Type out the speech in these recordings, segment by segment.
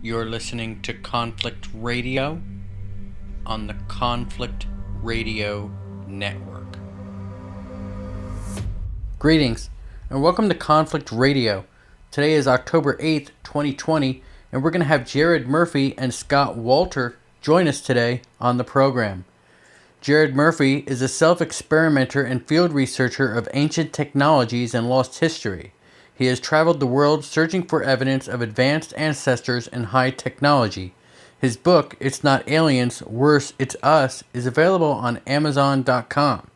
You're listening to Conflict Radio on the Conflict Radio Network. Greetings, and welcome to Conflict Radio. Today is October 8th, 2020, and we're going to have Jared Murphy and Scott Wolter join us today on the program. Jared Murphy is a self-experimenter and field researcher of ancient technologies and lost history. He has traveled the world searching for evidence of advanced ancestors and high technology. His book, It's Not Aliens, Worse, It's Us, is available on Amazon.com.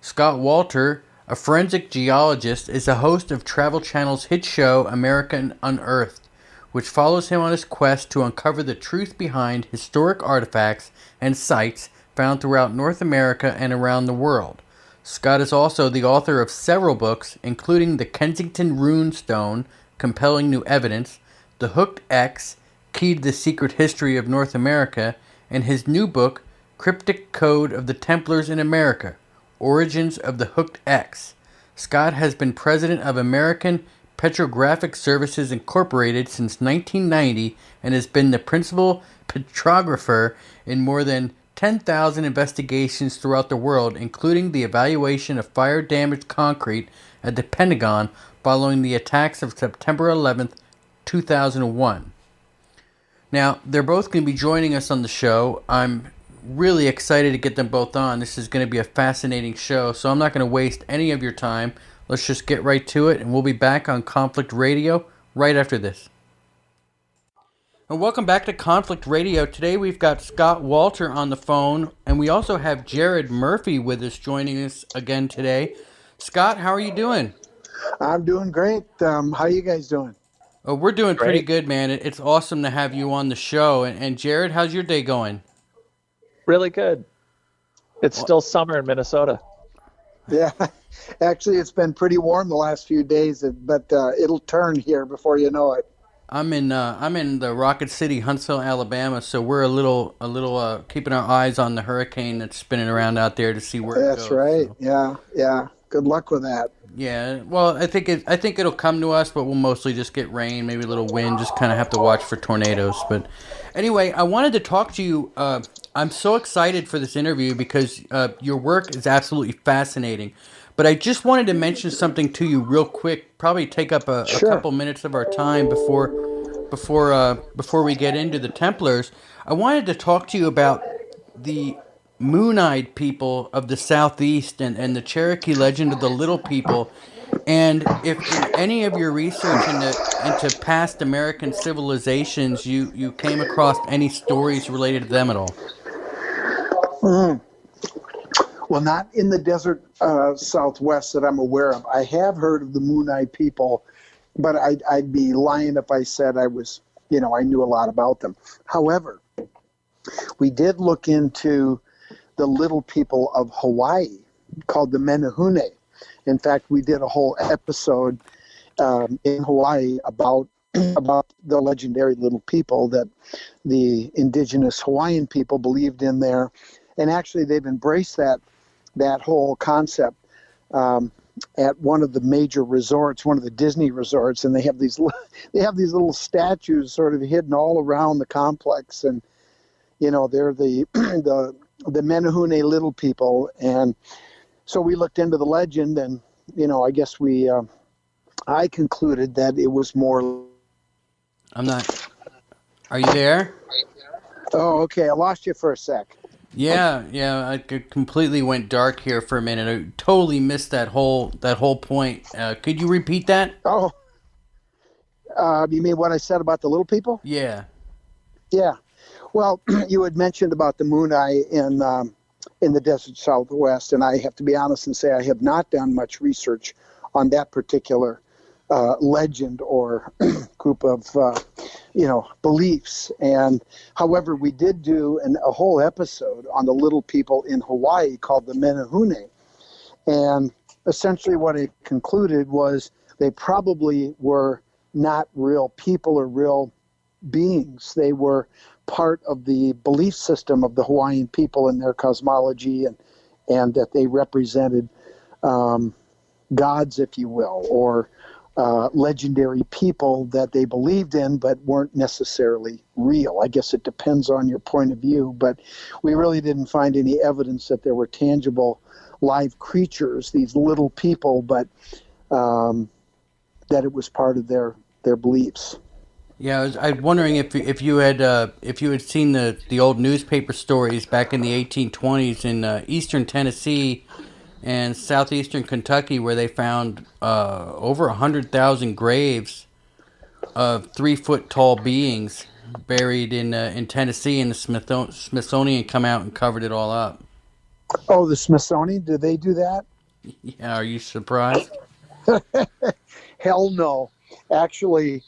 Scott Wolter, a forensic geologist, is the host of Travel Channel's hit show America Unearthed, which follows him on his quest to uncover the truth behind historic artifacts and sites found throughout North America and around the world. Scott is also the author of several books, including The Kensington Rune Stone, Compelling New Evidence, The Hooked X, Key to the Secret History of North America, and his new book, Cryptic Code of the Templars in America, Origins of the Hooked X. Scott has been president of American Petrographic Services Incorporated since 1990 and has been the principal petrographer in more than 10,000 investigations throughout the world, including the evaluation of fire-damaged concrete at the Pentagon following the attacks of September 11th, 2001. Now, they're both going to be joining us on the show. I'm really excited to get them both on. This is going to be a fascinating show, so I'm not going to waste any of your time. Let's just get right to it, and we'll be back on Conflict Radio right after this. And welcome back to Conflict Radio. Today we've got Scott Wolter on the phone, and we also have Jared Murphy with us joining us again today. Scott, how are you doing? I'm doing great. How are you guys doing? Oh, we're doing pretty good, man. It's awesome to have you on the show. And Jared, how's your day going? Really good. It's still summer in Minnesota. Yeah, actually, it's been pretty warm the last few days, but it'll turn here before you know it. I'm in the Rocket City, Huntsville, Alabama, so we're a little keeping our eyes on the hurricane that's spinning around out there to see where it goes. That's right. So. Yeah. Good luck with that. Yeah. Well, I think it'll come to us, but we'll mostly just get rain, maybe a little wind. Just kind of have to watch for tornadoes. But anyway, I wanted to talk to you. I'm so excited for this interview because your work is absolutely fascinating. But I just wanted to mention something to you real quick. Probably take up a couple minutes of our time before we get into the Templars. I wanted to talk to you about the Moon-eyed people of the Southeast and the Cherokee legend of the Little People. And if in any of your research into past American civilizations, you came across any stories related to them at all. Mm. Well, not in the desert Southwest that I'm aware of. I have heard of the Moon-eyed people, but I'd be lying if I said I knew a lot about them. However, we did look into the little people of Hawaii called the Menehune. In fact, we did a whole episode in Hawaii about the legendary little people that the indigenous Hawaiian people believed in there. And actually, they've embraced that whole concept at one of the major resorts, one of the Disney resorts, and they have these little statues sort of hidden all around the complex, and they're the Menehune little people. And so we looked into the legend, and I guess I concluded that it was more. I'm not. Are you there? Oh, okay. I lost you for a sec. Yeah, I completely went dark here for a minute. I totally missed that whole point. Could you repeat that? Oh, you mean what I said about the little people? Yeah. Yeah. Well, you had mentioned about the Moon-eye in the desert Southwest, and I have to be honest and say I have not done much research on that particular legend or group of beliefs. And however, we did do a whole episode on the little people in Hawaii called the Menehune. And essentially what it concluded was they probably were not real people or real beings. They were part of the belief system of the Hawaiian people and their cosmology, and that they represented gods, if you will, or legendary people that they believed in but weren't necessarily real. I guess it depends on your point of view, but we really didn't find any evidence that there were tangible live creatures, these little people, but that it was part of their beliefs. Yeah, I was wondering if you had seen the old newspaper stories back in the 1820s in eastern Tennessee and southeastern Kentucky, where they found over 100,000 graves of 3 foot tall beings buried in Tennessee, and the Smithsonian come out and covered it all up. Oh, the Smithsonian, did they do that? Yeah, are you surprised? Hell no. Actually,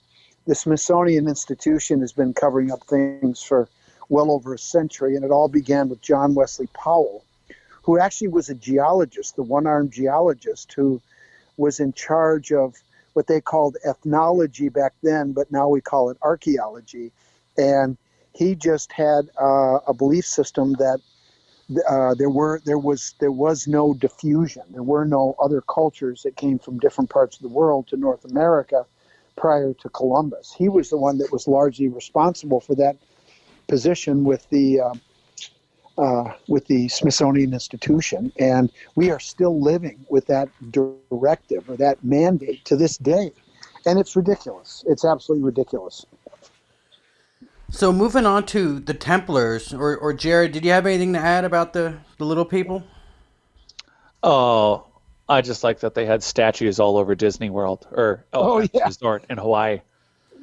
the Smithsonian Institution has been covering up things for well over a century, and it all began with John Wesley Powell, who actually was a geologist, the one-armed geologist who was in charge of what they called ethnology back then, but now we call it archaeology. And he just had a belief system that there was no diffusion. There were no other cultures that came from different parts of the world to North America prior to Columbus. He was the one that was largely responsible for that position with the Smithsonian Institution, and we are still living with that directive or that mandate to this day, and it's ridiculous. It's absolutely ridiculous. So moving on to the Templars, or Jared, did you have anything to add about the little people? Oh, I just like that they had statues all over Disney World, Yeah. resort in Hawaii.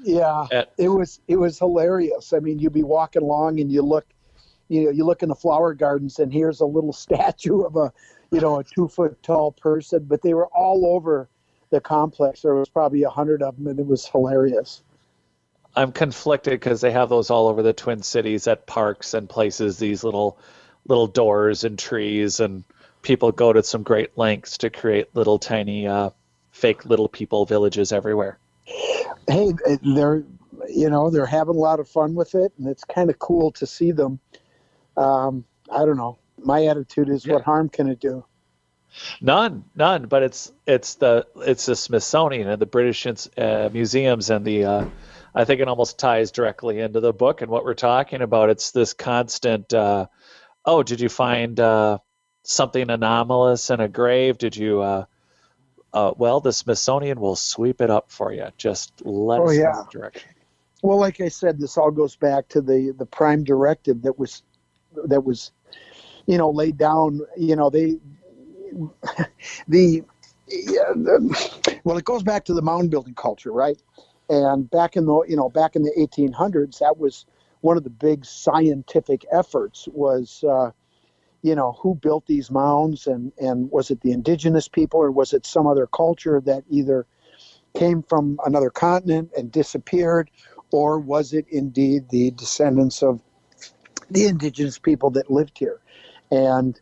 Yeah, it was hilarious. I mean, you'd be walking along and you look in the flower gardens, and here's a little statue of a 2 foot tall person, but they were all over the complex. There was probably 100 of them, and it was hilarious. I'm conflicted because they have those all over the Twin Cities at parks and places, these little doors and trees, and people go to some great lengths to create little tiny fake little people villages everywhere. Hey, they're having a lot of fun with it, and it's kind of cool to see them. I don't know. My attitude is, what harm can it do? None. But it's the Smithsonian and the British museums and the. I think it almost ties directly into the book and what we're talking about. It's this constant. Did you find something anomalous in a grave? Did you? Well, the Smithsonian will sweep it up for you. Just let us know the direction. Well, like I said, this all goes back to the prime directive that was laid down. It goes back to the mound building culture, right? And back in the 1800s, that was one of the big scientific efforts was who built these mounds, and was it the indigenous people, or was it some other culture that either came from another continent and disappeared, or was it indeed the descendants of the indigenous people that lived here? And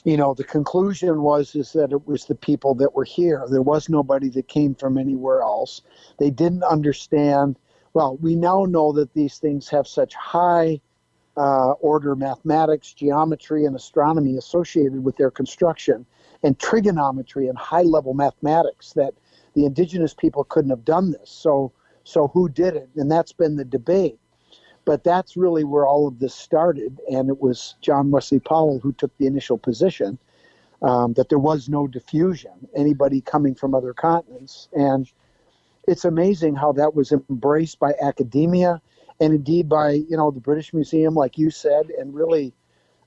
the conclusion was that it was the people that were here. There was nobody that came from anywhere else. They didn't understand. Well, we now know that these things have such high order mathematics, geometry, and astronomy associated with their construction, and trigonometry and high-level mathematics, that the indigenous people couldn't have done this. So who did it? And that's been the debate. But that's really where all of this started, and it was John Wesley Powell who took the initial position that there was no diffusion, anybody coming from other continents. And it's amazing how that was embraced by academia and indeed by, the British Museum, like you said, and really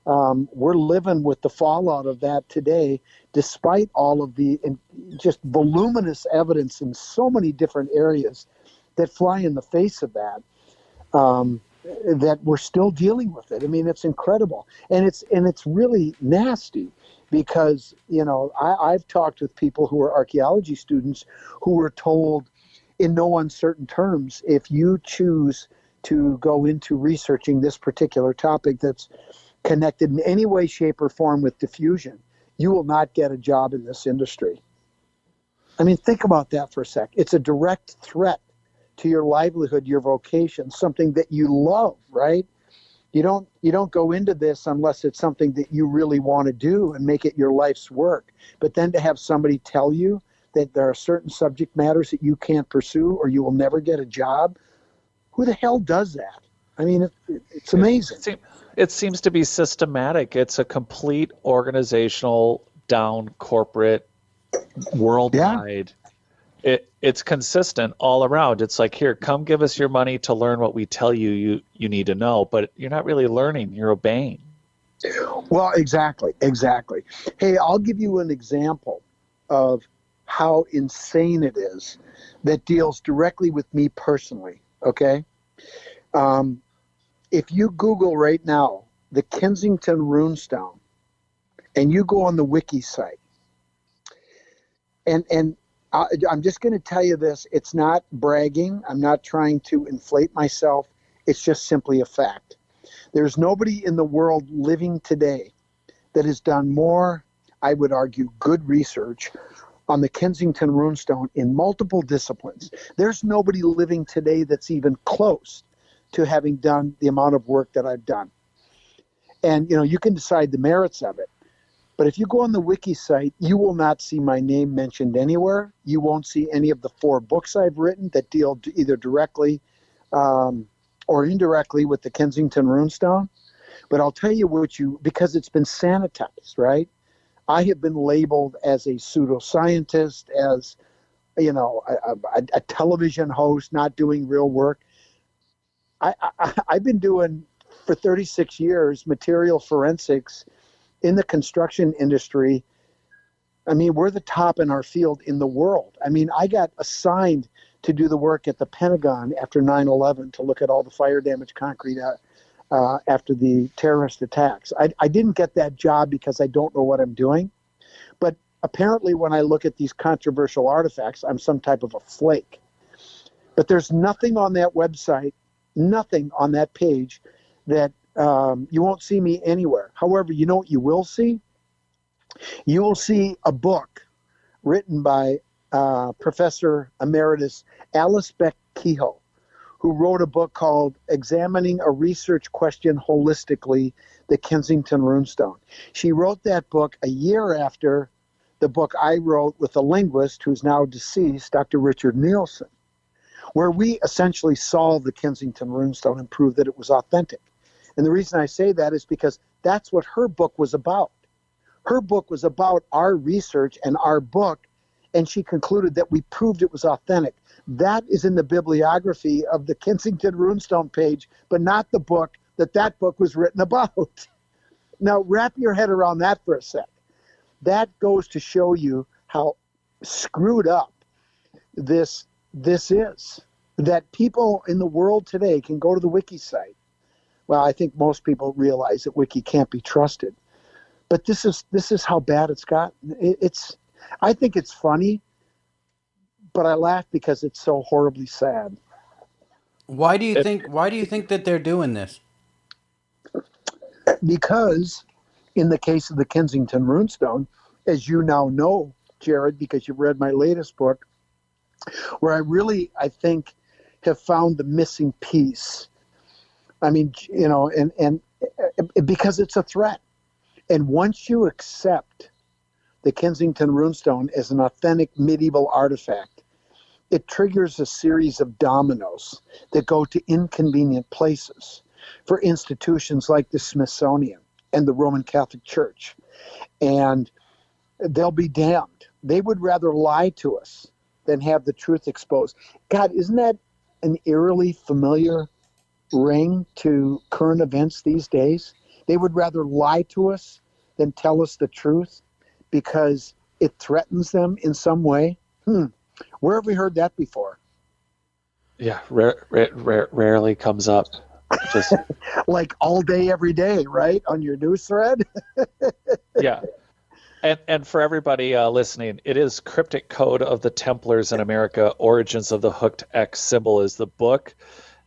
we're living with the fallout of that today, despite all of the just voluminous evidence in so many different areas that fly in the face of that. That we're still dealing with it. I mean, it's incredible, and it's really nasty, because I've talked with people who are archaeology students who were told in no uncertain terms, if you choose to go into researching this particular topic that's connected in any way, shape, or form with diffusion, you will not get a job in this industry. I mean, think about that for a sec. It's a direct threat to your livelihood, your vocation, something that you love, right? You don't go into this unless it's something that you really want to do and make it your life's work. But then to have somebody tell you that there are certain subject matters that you can't pursue or you will never get a job. Who the hell does that? I mean, it's amazing. It seems to be systematic. It's a complete organizational, down corporate, worldwide. It's consistent all around. It's like, here, come give us your money to learn what we tell you need to know, but you're not really learning, you're obeying. Well, exactly. Hey, I'll give you an example of how insane it is that deals directly with me personally, okay? If you Google right now the Kensington Rune Stone and you go on the wiki site, and I'm just going to tell you this, it's not bragging, I'm not trying to inflate myself, it's just simply a fact. There's nobody in the world living today that has done more, I would argue, good research on the Kensington Rune Stone in multiple disciplines. There's nobody living today that's even close to having done the amount of work that I've done. And, you can decide the merits of it. But if you go on the wiki site, you will not see my name mentioned anywhere. You won't see any of the 4 books I've written that deal either directly or indirectly with the Kensington Rune Stone. But I'll tell you because it's been sanitized, right? I have been labeled as a pseudoscientist, as, a television host, not doing real work. I've been doing, for 36 years, material forensics in the construction industry. I mean, we're the top in our field in the world. I mean, I got assigned to do the work at the Pentagon after 9/11 to look at all the fire damage concrete after the terrorist attacks. I didn't get that job because I don't know what I'm doing. But apparently when I look at these controversial artifacts, I'm some type of a flake. But there's nothing on that website, nothing on that page that you won't see me anywhere. However, you know what you will see? You will see a book written by Professor Emeritus Alice Beck Kehoe, who wrote a book called Examining a Research Question Holistically, the Kensington Rune Stone. She wrote that book a year after the book I wrote with a linguist who's now deceased, Dr. Richard Nielsen, where we essentially solved the Kensington Rune Stone and proved that it was authentic. And the reason I say that is because that's what her book was about. Her book was about our research and our book, and she concluded that we proved it was authentic. That is in the bibliography of the Kensington Rune Stone page, but not the book that book was written about. Now, wrap your head around that for a sec. That goes to show you how screwed up this is. That people in the world today can go to the wiki site. Well, I think most people realize that wiki can't be trusted. But this is how bad it's gotten. I think it's funny, but I laugh because it's so horribly sad. Why do you think that they're doing this? Because in the case of the Kensington Rune Stone, as you now know, Jared, because you've read my latest book, where I think have found the missing piece. I mean, and because it's a threat. And once you accept the Kensington Rune Stone as an authentic medieval artifact, it triggers a series of dominoes that go to inconvenient places for institutions like the Smithsonian and the Roman Catholic Church. And they'll be damned. They would rather lie to us than have the truth exposed. God, isn't that an eerily familiar ring to current events these days? They would rather lie to us than tell us the truth because it threatens them in some way. Where have we heard that before? Yeah, rarely comes up. Just like all day, every day, right? On your news thread? Yeah. And for everybody listening, it is Cryptic Code of the Templars in America, Origins of the Hooked X Symbol is the book.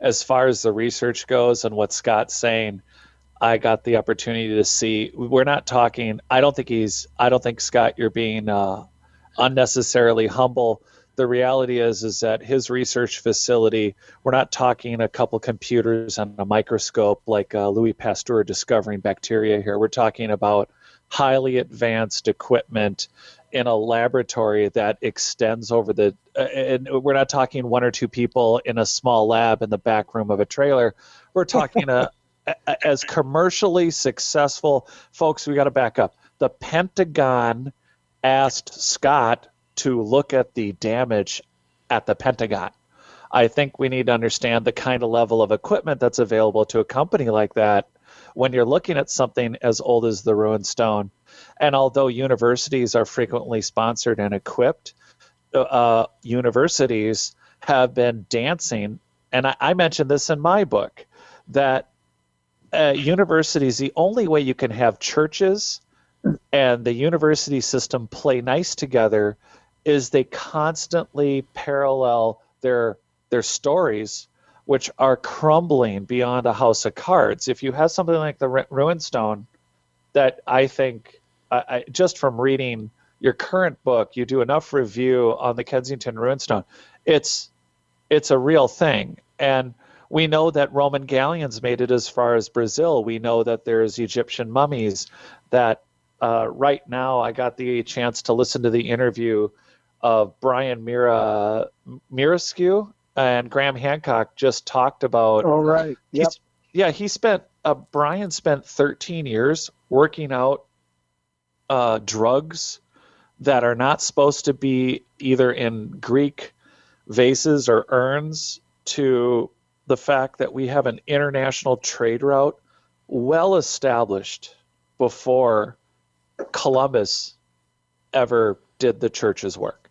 As far as the research goes and what Scott's saying, I got the opportunity to see. We're not talking. I don't think Scott, you're being unnecessarily humble. The reality is that his research facility, we're not talking a couple computers and a microscope like Louis Pasteur discovering bacteria here. We're talking about highly advanced equipment in a laboratory that extends over the, and we're not talking one or two people in a small lab in the back room of a trailer. We're talking as commercially successful folks. We got to back up. The Pentagon asked Scott to look at the damage at the Pentagon. I think we need to understand the kind of level of equipment that's available to a company like that when you're looking at something as old as the Rune Stone. And although universities are frequently sponsored and equipped, universities have been dancing, and I mentioned this in my book, that universities, the only way you can have churches and the university system play nice together is they constantly parallel their stories, which are crumbling beyond a house of cards. If you have something like the Rune Stone, that I think, just from reading your current book, you do enough review on the Kensington Rune Stone, it's a real thing. And we know that Roman galleons made it as far as Brazil. We know that there's Egyptian mummies that right now I got the chance to listen to the interview of Brian Mirescu, and Graham Hancock just talked about. Oh, right. Yep. Brian spent 13 years working out drugs that are not supposed to be either in Greek vases or urns, to the fact that we have an international trade route well established before Columbus ever did the church's work.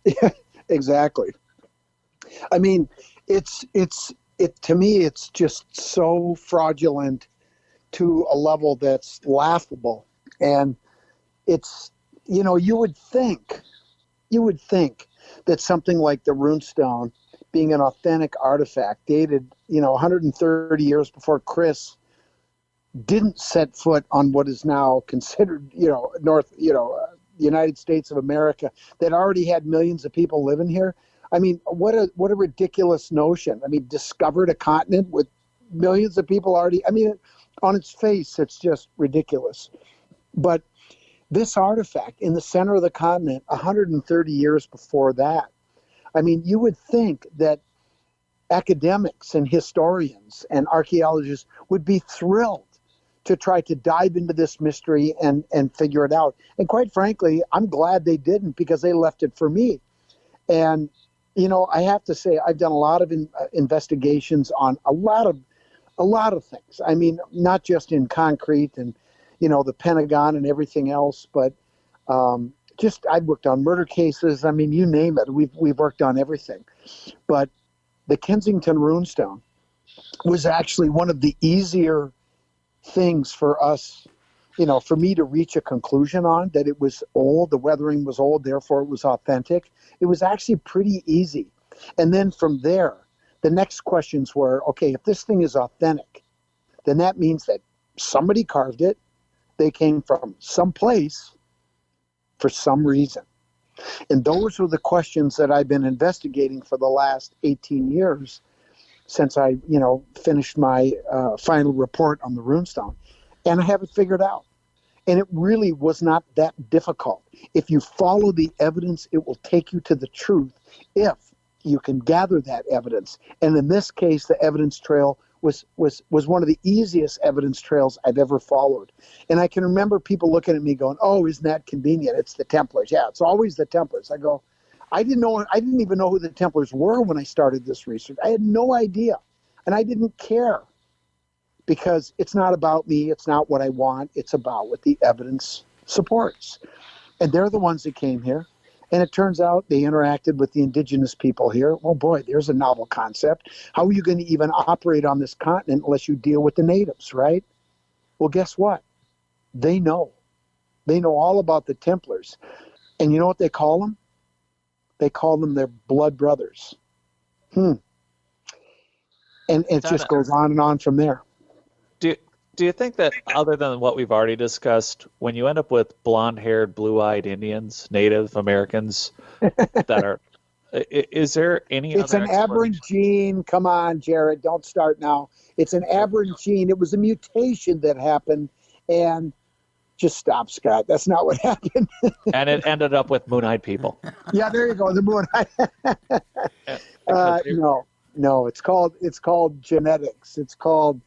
Yeah, exactly. I mean, to me, it's just so fraudulent to a level that's laughable. And it's, you would think that something like the Rune Stone, being an authentic artifact dated, 130 years before Chris, didn't set foot on what is now considered, United States of America, that already had millions of people living here. I mean, what a ridiculous notion. I mean, discovered a continent with millions of people already. I mean, on its face, it's just ridiculous. But this artifact in the center of the continent, 130 years before that, I mean, you would think that academics and historians and archaeologists would be thrilled to try to dive into this mystery and figure it out. And quite frankly, I'm glad they didn't, because they left it for me. And, I have to say, I've done a lot of investigations on a lot of things. I mean, not just in concrete and, the Pentagon and everything else, but I've worked on murder cases. I mean, you name it. We've worked on everything. But the Kensington Rune Stone was actually one of the easier things for us, for me to reach a conclusion on, that it was old, the weathering was old, therefore it was authentic. It was actually pretty easy. And then from there, the next questions were, okay, if this thing is authentic, then that means that somebody carved it. They came from someplace for some reason. And those were the questions that I've been investigating for the last 18 years since I, finished my final report on the Rune Stone. And I have it figured out. And it really was not that difficult. If you follow the evidence, it will take you to the truth if you can gather that evidence. And in this case, the evidence trail was one of the easiest evidence trails I've ever followed. And I can remember people looking at me going, oh, isn't that convenient? It's the Templars. Yeah, it's always the Templars. I go, I didn't even know who the Templars were when I started this research. I had no idea. And I didn't care, because it's not about me. It's not what I want. It's about what the evidence supports. And they're the ones that came here. And it turns out they interacted with the indigenous people here. Oh boy, there's a novel concept. How are you going to even operate on this continent unless you deal with the natives, right? Well, guess what? They know. They know all about the Templars. And you know what they call them? They call them their blood brothers. And it just goes on and on from there. Do you think that, other than what we've already discussed, when you end up with blonde-haired, blue-eyed Indians, Native Americans, is there any It's other an aberrant gene. Come on, Jared, don't start now. It's an aberrant gene. It was a mutation that happened, and Just stop, Scott. That's not what happened. And it ended up with moon-eyed people. Yeah, there you go. The moon. No. It's called genetics. It's called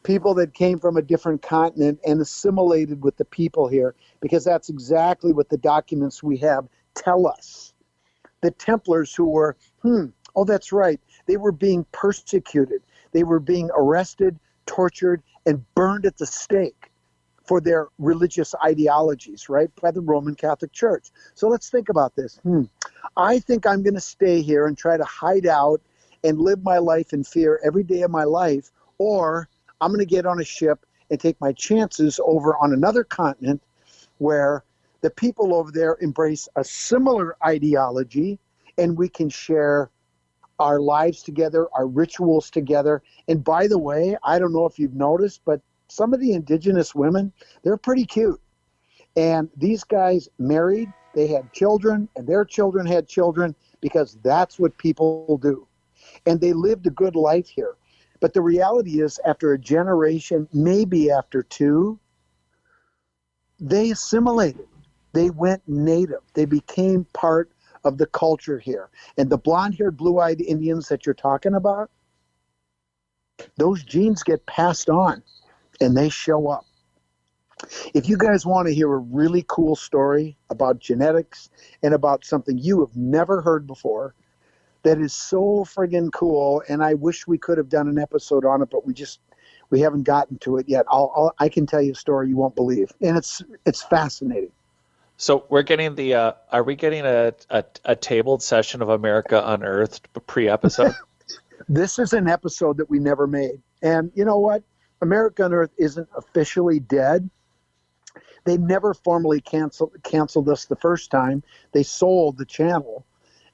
people that came from a different continent and assimilated with the people here, because that's exactly what the documents we have tell us. The Templars who were, that's right. They were being persecuted. They were being arrested, tortured, and burned at the stake for their religious ideologies, right, by the Roman Catholic Church. So let's think about this. I think I'm going to stay here and try to hide out and live my life in fear every day of my life, or I'm going to get on a ship and take my chances over on another continent where the people over there embrace a similar ideology, and we can share our lives together, our rituals together. And by the way, I don't know if you've noticed, but some of the indigenous women, they're pretty cute. And these guys married, they had children, and their children had children, because that's what people do. And they lived a good life here. But the reality is, after a generation, maybe after two, they assimilated. They went native. They became part of the culture here. And the blonde-haired, blue-eyed Indians that you're talking about, those genes get passed on, and they show up. If you guys want to hear a really cool story about genetics and about something you have never heard before, that is so friggin' cool, and I wish we could have done an episode on it, but we haven't gotten to it yet. I can tell you a story you won't believe, and it's fascinating. So we're getting are we getting a tabled session of America Unearthed pre-episode? This is an episode that we never made. And you know what? America Unearthed isn't officially dead. They never formally canceled us the first time. They sold the channel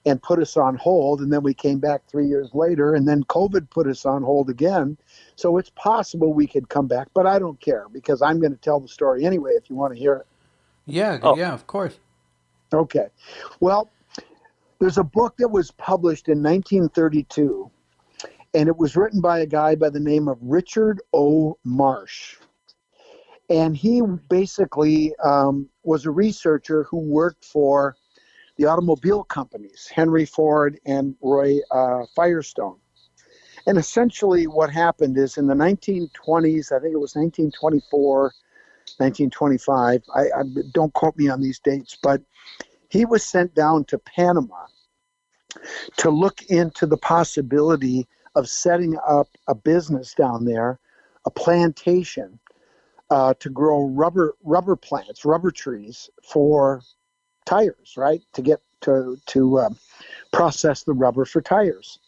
and put us on hold, and then we came back 3 years later, and then COVID put us on hold again. So it's possible we could come back, but I don't care, because I'm going to tell the story anyway if you want to hear it. Yeah, yeah, of course. Okay. Well, there's a book that was published in 1932, and it was written by a guy by the name of Richard O. Marsh. And he basically was a researcher who worked for the automobile companies, Henry Ford and Roy Firestone. And essentially what happened is in the 1920s, I think it was 1924, 1925, I don't quote me on these dates, but he was sent down to Panama to look into the possibility of setting up a business down there, a plantation, to grow rubber plants, rubber trees for tires, right? To get to process the rubber for tires.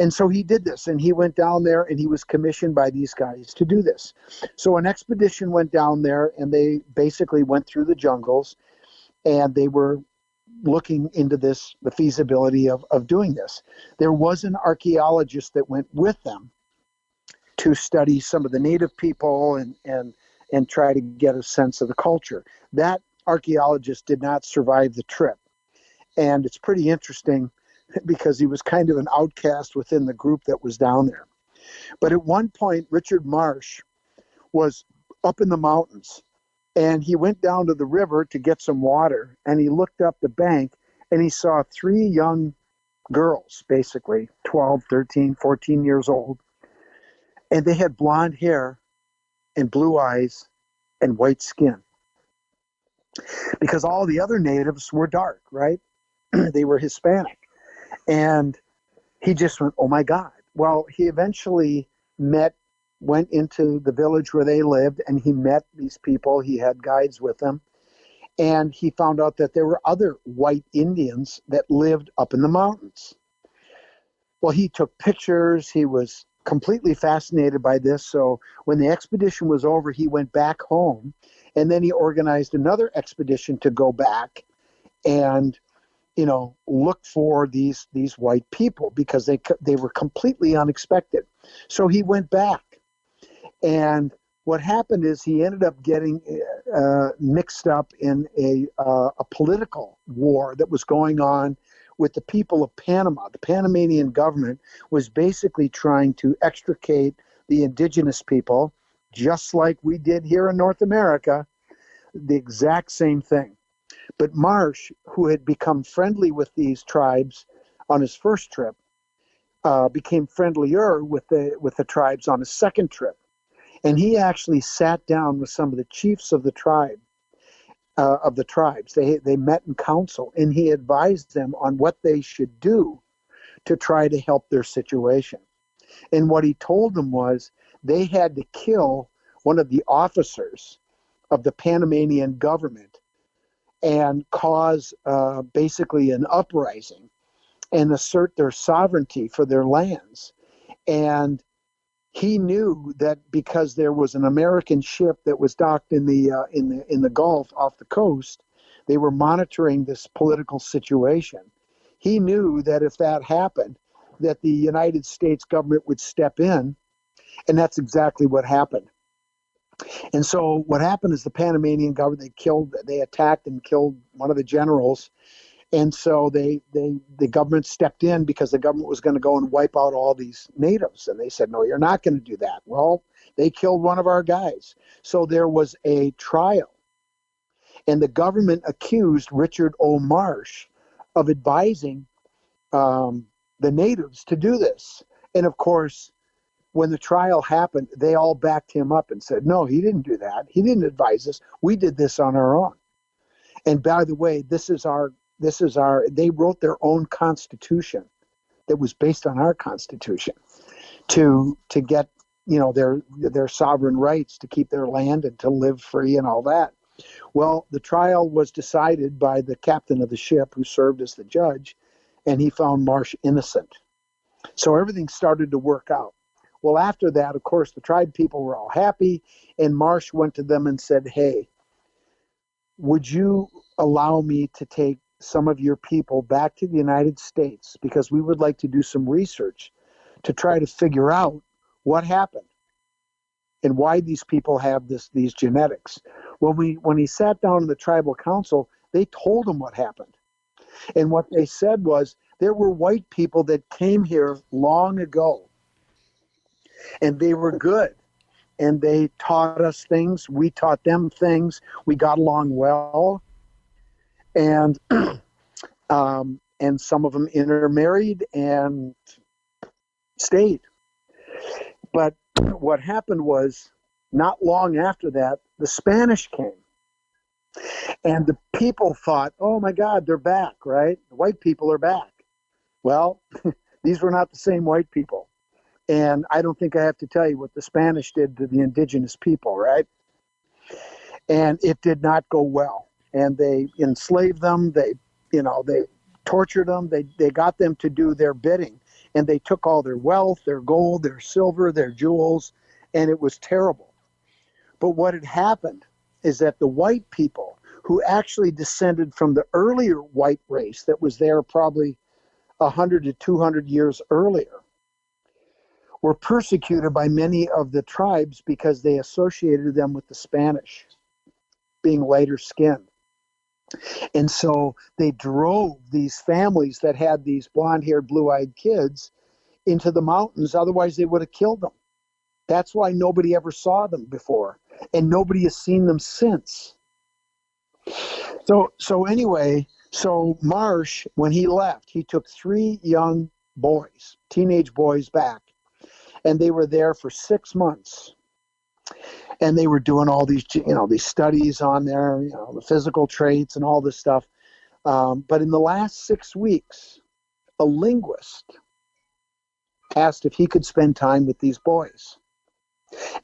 And so he did this, and he went down there, and he was commissioned by these guys to do this. So an expedition went down there, and they basically went through the jungles, and they were looking into this, the feasibility of doing this. There was an archaeologist that went with them to study some of the native people and try to get a sense of the culture. That archaeologist did not survive the trip. And it's pretty interesting because he was kind of an outcast within the group that was down there. But at one point, Richard Marsh was up in the mountains, and he went down to the river to get some water, and he looked up the bank, and he saw three young girls, basically 12, 13, 14 years old, and they had blonde hair and blue eyes and white skin. Because all the other natives were dark, right? They were Hispanic. And he just went, oh my God. Well, he eventually went into the village where they lived, and he met these people. He had guides with him. And he found out that there were other white Indians that lived up in the mountains. Well, he took pictures. He was completely fascinated by this. So when the expedition was over, he went back home, and then he organized another expedition to go back and, look for these white people, because they were completely unexpected. So he went back, and what happened is he ended up getting mixed up in a political war that was going on with the people of Panama. The Panamanian government was basically trying to extricate the indigenous people, just like we did here in North America, the exact same thing. But Marsh, who had become friendly with these tribes on his first trip, became friendlier with the tribes on his second trip. And he actually sat down with some of the chiefs of the tribes. They met in council, and he advised them on what they should do to try to help their situation. And what he told them was they had to kill one of the officers of the Panamanian government and cause basically an uprising and assert their sovereignty for their lands. And he knew that because there was an American ship that was docked in the Gulf off the coast, they were monitoring this political situation. He knew that if that happened, that the United States government would step in, and that's exactly what happened. And so what happened is the Panamanian government, they attacked and killed one of the generals. And so the government stepped in because the government was going to go and wipe out all these natives. And they said, no, you're not going to do that. Well, they killed one of our guys. So there was a trial. And the government accused Richard O. Marsh of advising the natives to do this. And of course, when the trial happened, they all backed him up and said, no, he didn't do that. He didn't advise us. We did this on our own. And by the way, they wrote their own constitution that was based on our constitution to get, their sovereign rights to keep their land and to live free and all that. Well, the trial was decided by the captain of the ship who served as the judge, and he found Marsh innocent. So everything started to work out. Well, after that, of course, the tribe people were all happy, and Marsh went to them and said, hey, would you allow me to take some of your people back to the United States, because we would like to do some research to try to figure out what happened and why these people have these genetics. When he sat down in the tribal council, they told him what happened. And what they said was, there were white people that came here long ago, and they were good. And they taught us things. We taught them things. We got along well. And some of them intermarried and stayed. But what happened was, not long after that, the Spanish came. And the people thought, oh my God, they're back, right? The white people are back. Well, these were not the same white people. And I don't think I have to tell you what the Spanish did to the indigenous people, right? And it did not go well. And they enslaved them. They tortured them. They got them to do their bidding. And they took all their wealth, their gold, their silver, their jewels, and it was terrible. But what had happened is that the white people, who actually descended from the earlier white race that was there probably 100 to 200 years earlier, were persecuted by many of the tribes because they associated them with the Spanish, being lighter skinned. And so they drove these families that had these blonde-haired, blue-eyed kids into the mountains. Otherwise, they would have killed them. That's why nobody ever saw them before, and nobody has seen them since. So anyway, Marsh, when he left, he took 3 young boys, teenage boys, back. And they were there for 6 months. And they were doing all these, these studies on their, the physical traits and all this stuff. But in the last 6 weeks, a linguist asked if he could spend time with these boys.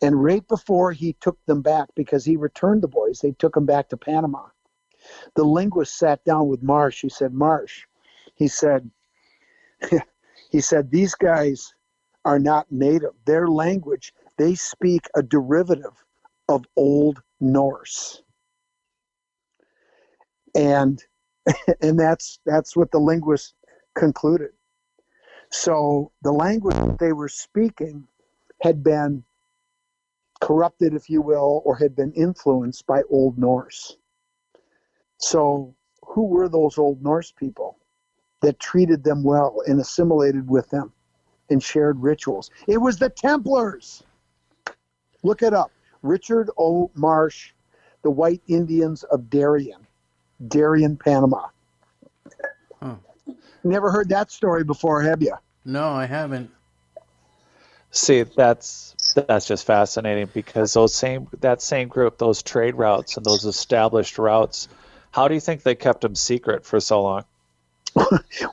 And right before he took them back, because he returned the boys, they took them back to Panama. The linguist sat down with Marsh. He said, Marsh, he said, these guys are not native. Their language, they speak a derivative of Old Norse. And that's what the linguist concluded. So the language that they were speaking had been corrupted, if you will, or had been influenced by Old Norse. So who were those Old Norse people that treated them well and assimilated with them and shared rituals? It was the Templars. Look it up. Richard O. Marsh, the White Indians of Darien, Panama. Huh. Never heard that story before, have you? No, I haven't. See, that's just fascinating because that same group, those trade routes and those established routes, how do you think they kept them secret for so long?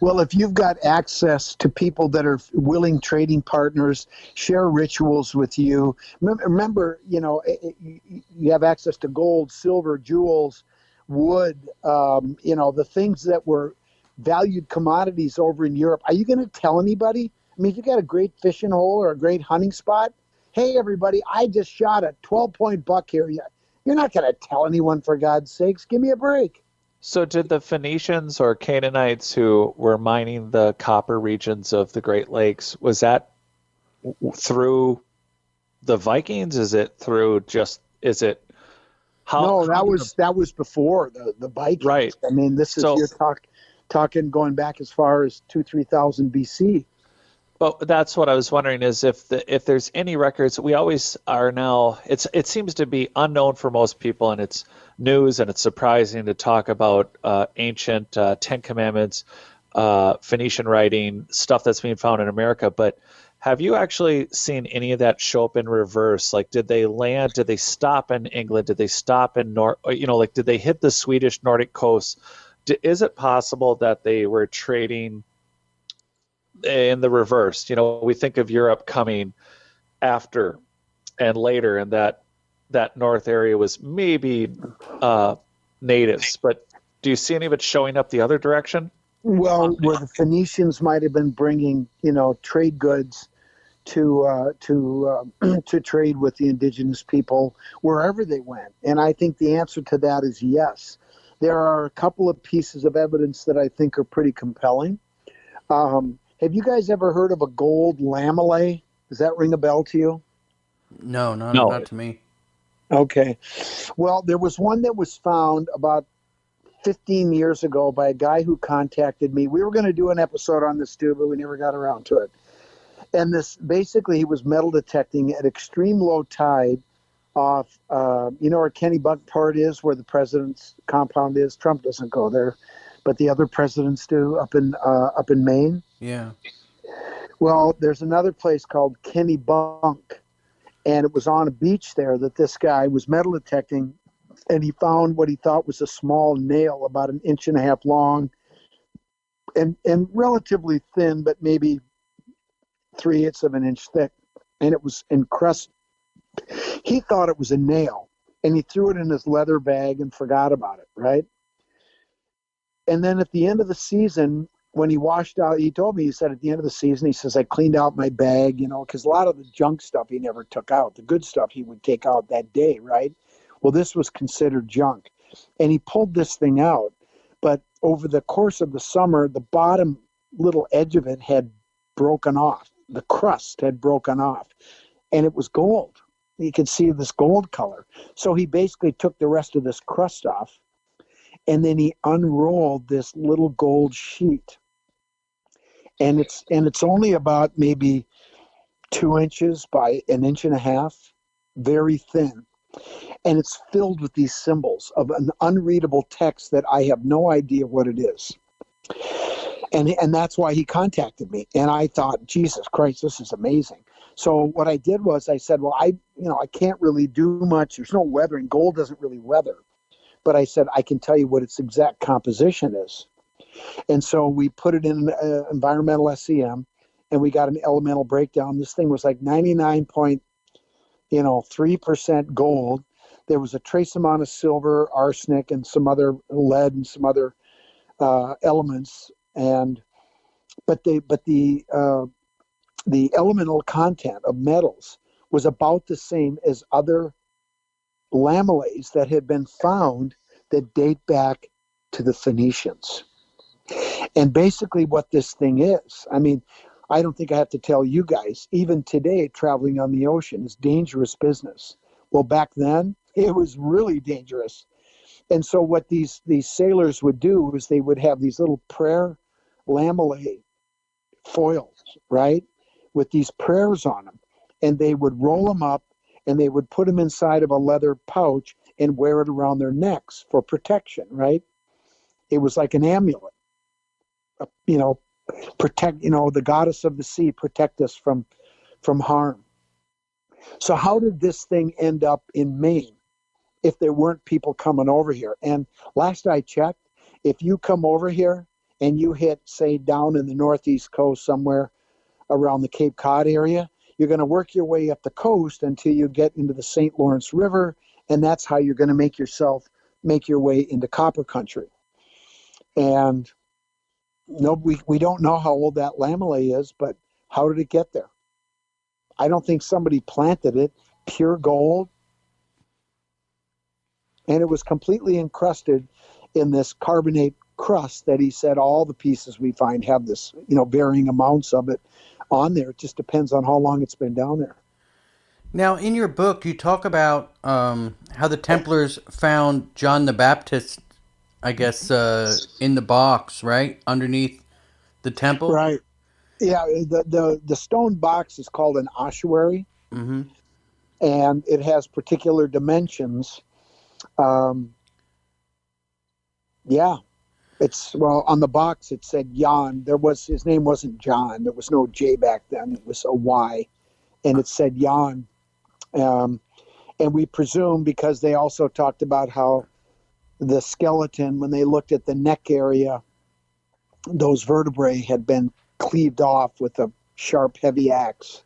Well, if you've got access to people that are willing trading partners, share rituals with you. Remember, you have access to gold, silver, jewels, wood, the things that were valued commodities over in Europe. Are you going to tell anybody? I mean, if you got a great fishing hole or a great hunting spot, hey, everybody, I just shot a 12-point buck here. You're not going to tell anyone, for God's sakes. Give me a break. So did the Phoenicians or Canaanites who were mining the copper regions of the Great Lakes, was that through the Vikings? Is it how? No, how that was before the Vikings. Right. I mean, this is, you're talking going back as far as 3,000 BC. But that's what I was wondering is if there's any records. We always are now. It seems to be unknown for most people, and it's news, and it's surprising to talk about ancient Ten Commandments, Phoenician writing, stuff that's being found in America. But have you actually seen any of that show up in reverse? Like, did they land? Did they stop in England? Did they stop in did they hit the Swedish Nordic coast? Is it possible that they were trading in the reverse? We think of Europe coming after and later, and that north area was maybe natives. But do you see any of it showing up the other direction? Well, where the Phoenicians might have been bringing, trade goods to trade with the indigenous people wherever they went. And I think the answer to that is yes. There are a couple of pieces of evidence that I think are pretty compelling. Have you guys ever heard of a gold Lamellae? Does that ring a bell to you? No, not to me. Okay. Well, there was one that was found about 15 years ago by a guy who contacted me. We were going to do an episode on this too, but we never got around to it. And basically he was metal detecting at extreme low tide off, where Kenny Bunkport is, where the president's compound is. Trump doesn't go there, but the other presidents do up in Maine. Yeah. Well, there's another place called Kenny Bunk, and it was on a beach there that this guy was metal detecting, and he found what he thought was a small nail about 1.5 inches long and relatively thin, but maybe 3/8 of an inch thick, and it was encrusted. He thought it was a nail, and he threw it in his leather bag and forgot about it, right? And then at the end of the season, when he washed out, he told me, he said at the end of the season, he says, I cleaned out my bag, because a lot of the junk stuff he never took out. The good stuff he would take out that day, right? Well, this was considered junk. And he pulled this thing out. But over the course of the summer, the bottom little edge of it had broken off. The crust had broken off. And it was gold. You could see this gold color. So he basically took the rest of this crust off, and then he unrolled this little gold sheet. And it's only about maybe 2 inches by 1.5 inches, very thin. And it's filled with these symbols of an unreadable text that I have no idea what it is. And that's why he contacted me. And I thought, Jesus Christ, this is amazing. So what I did was I said, well, I can't really do much. There's no weathering. Gold doesn't really weather. But I said, I can tell you what its exact composition is. And so we put it in environmental SEM, and we got an elemental breakdown. This thing was like 99.3% gold. There was a trace amount of silver, arsenic, and some other lead and some other elements. But the elemental content of metals was about the same as other lamellae that had been found that date back to the Phoenicians. And basically what this thing is, I mean, I don't think I have to tell you guys, even today, traveling on the ocean is dangerous business. Well, back then, it was really dangerous. And so what these sailors would do is they would have these little prayer lamellae foils, right, with these prayers on them. And they would roll them up, and they would put them inside of a leather pouch, and wear it around their necks for protection, right? It was like an amulet. Protect, the goddess of the sea, protect us from harm. So how did this thing end up in Maine if there weren't people coming over here? And last I checked, if you come over here and you hit, say, down in the northeast coast somewhere around the Cape Cod area, you're going to work your way up the coast until you get into the St. Lawrence River, and that's how you're going to make your way into copper country. And no, we don't know how old that Lamellae is, but how did it get there? I don't think somebody planted it. Pure gold. And it was completely encrusted in this carbonate crust that he said all the pieces we find have this, varying amounts of it on there. It just depends on how long it's been down there. Now, in your book, you talk about how the Templars found John the Baptist, I guess, in the box, right? Underneath the temple? Right. Yeah, the stone box is called an ossuary, Mm-hmm. and it has particular dimensions. On the box it said Jan. His name wasn't John. There was no J back then. It was a Y, and it said Jan. And we presume, because they also talked about how the skeleton, when they looked at the neck area, those vertebrae had been cleaved off with a sharp, heavy axe.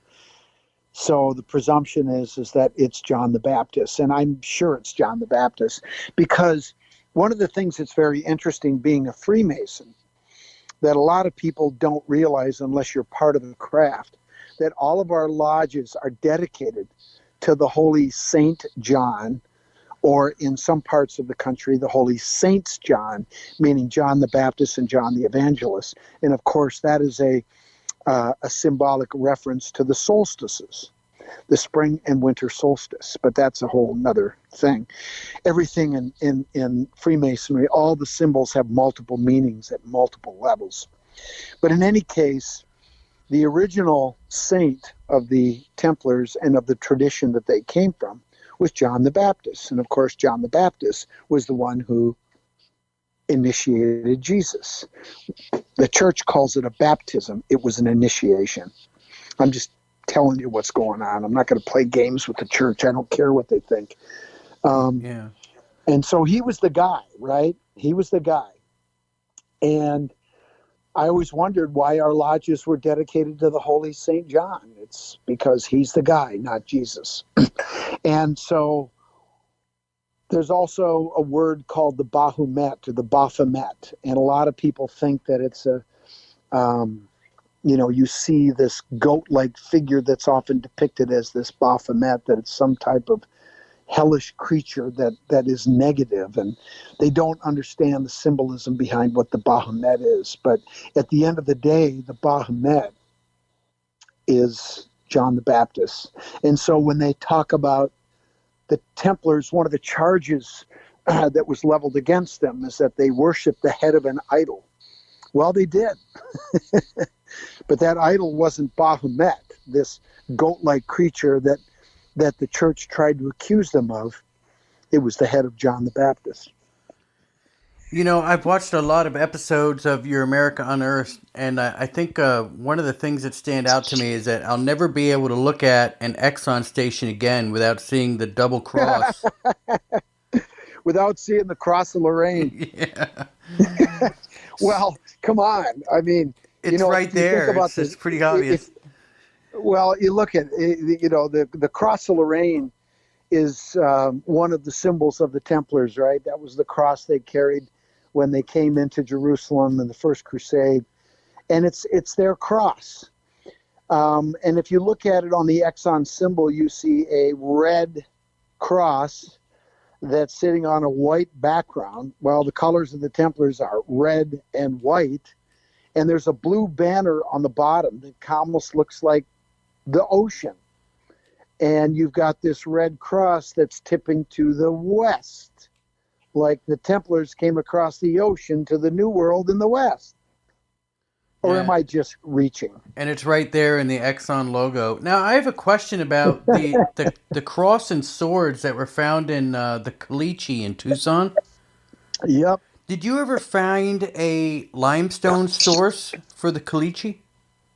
So the presumption is that it's John the Baptist, and I'm sure it's John the Baptist, because one of the things that's very interesting being a Freemason that a lot of people don't realize unless you're part of the craft, that all of our lodges are dedicated to the Holy Saint John, or in some parts of the country, the Holy Saints John, meaning John the Baptist and John the Evangelist. And of course, that is a symbolic reference to the solstices, the spring and winter solstice. But that's a whole nother thing. Everything in Freemasonry, all the symbols have multiple meanings at multiple levels. But in any case, the original saint of the Templars and of the tradition that they came from was John the Baptist. And of course, John the Baptist was the one who initiated Jesus. The church calls it a baptism. It was an initiation. I'm just telling you what's going on. I'm not going to play games with the church. I don't care what they think. Yeah. And so he was the guy, right? He was the guy. And I always wondered why our lodges were dedicated to the Holy Saint John. It's because he's the guy, not Jesus. And so there's also a word called the Bahumet or the Baphomet. And a lot of people think that it's you see this goat-like figure that's often depicted as this Baphomet, that it's some type of hellish creature that is negative, and they don't understand the symbolism behind what the Bahamut is. But at the end of the day, the Bahamut is John the Baptist. And so when they talk about the Templars, one of the charges that was leveled against them is that they worshiped the head of an idol. Well, they did. But that idol wasn't Bahamut, this goat-like creature that the church tried to accuse them of. It was the head of John the Baptist. I've watched a lot of episodes of your America Unearthed, and I think one of the things that stand out to me is that I'll never be able to look at an Exxon station again without seeing the double cross. Without seeing the cross of Lorraine. Yeah. Well, come on. I mean, it's right there. It's pretty obvious. Well, you look at the cross of Lorraine is one of the symbols of the Templars, right? That was the cross they carried when they came into Jerusalem in the First Crusade, and it's their cross. And if you look at it on the Exxon symbol, you see a red cross that's sitting on a white background. Well, the colors of the Templars are red and white, and there's a blue banner on the bottom that almost looks like the ocean. And you've got this red cross that's tipping to the west, like the Templars came across the ocean to the New World in the west. Or Yeah. am I just reaching? And it's right there in the Exxon logo. Now, I have a question about the cross and swords that were found in the Caliche in Tucson. Yep. Did you ever find a limestone source for the Caliche?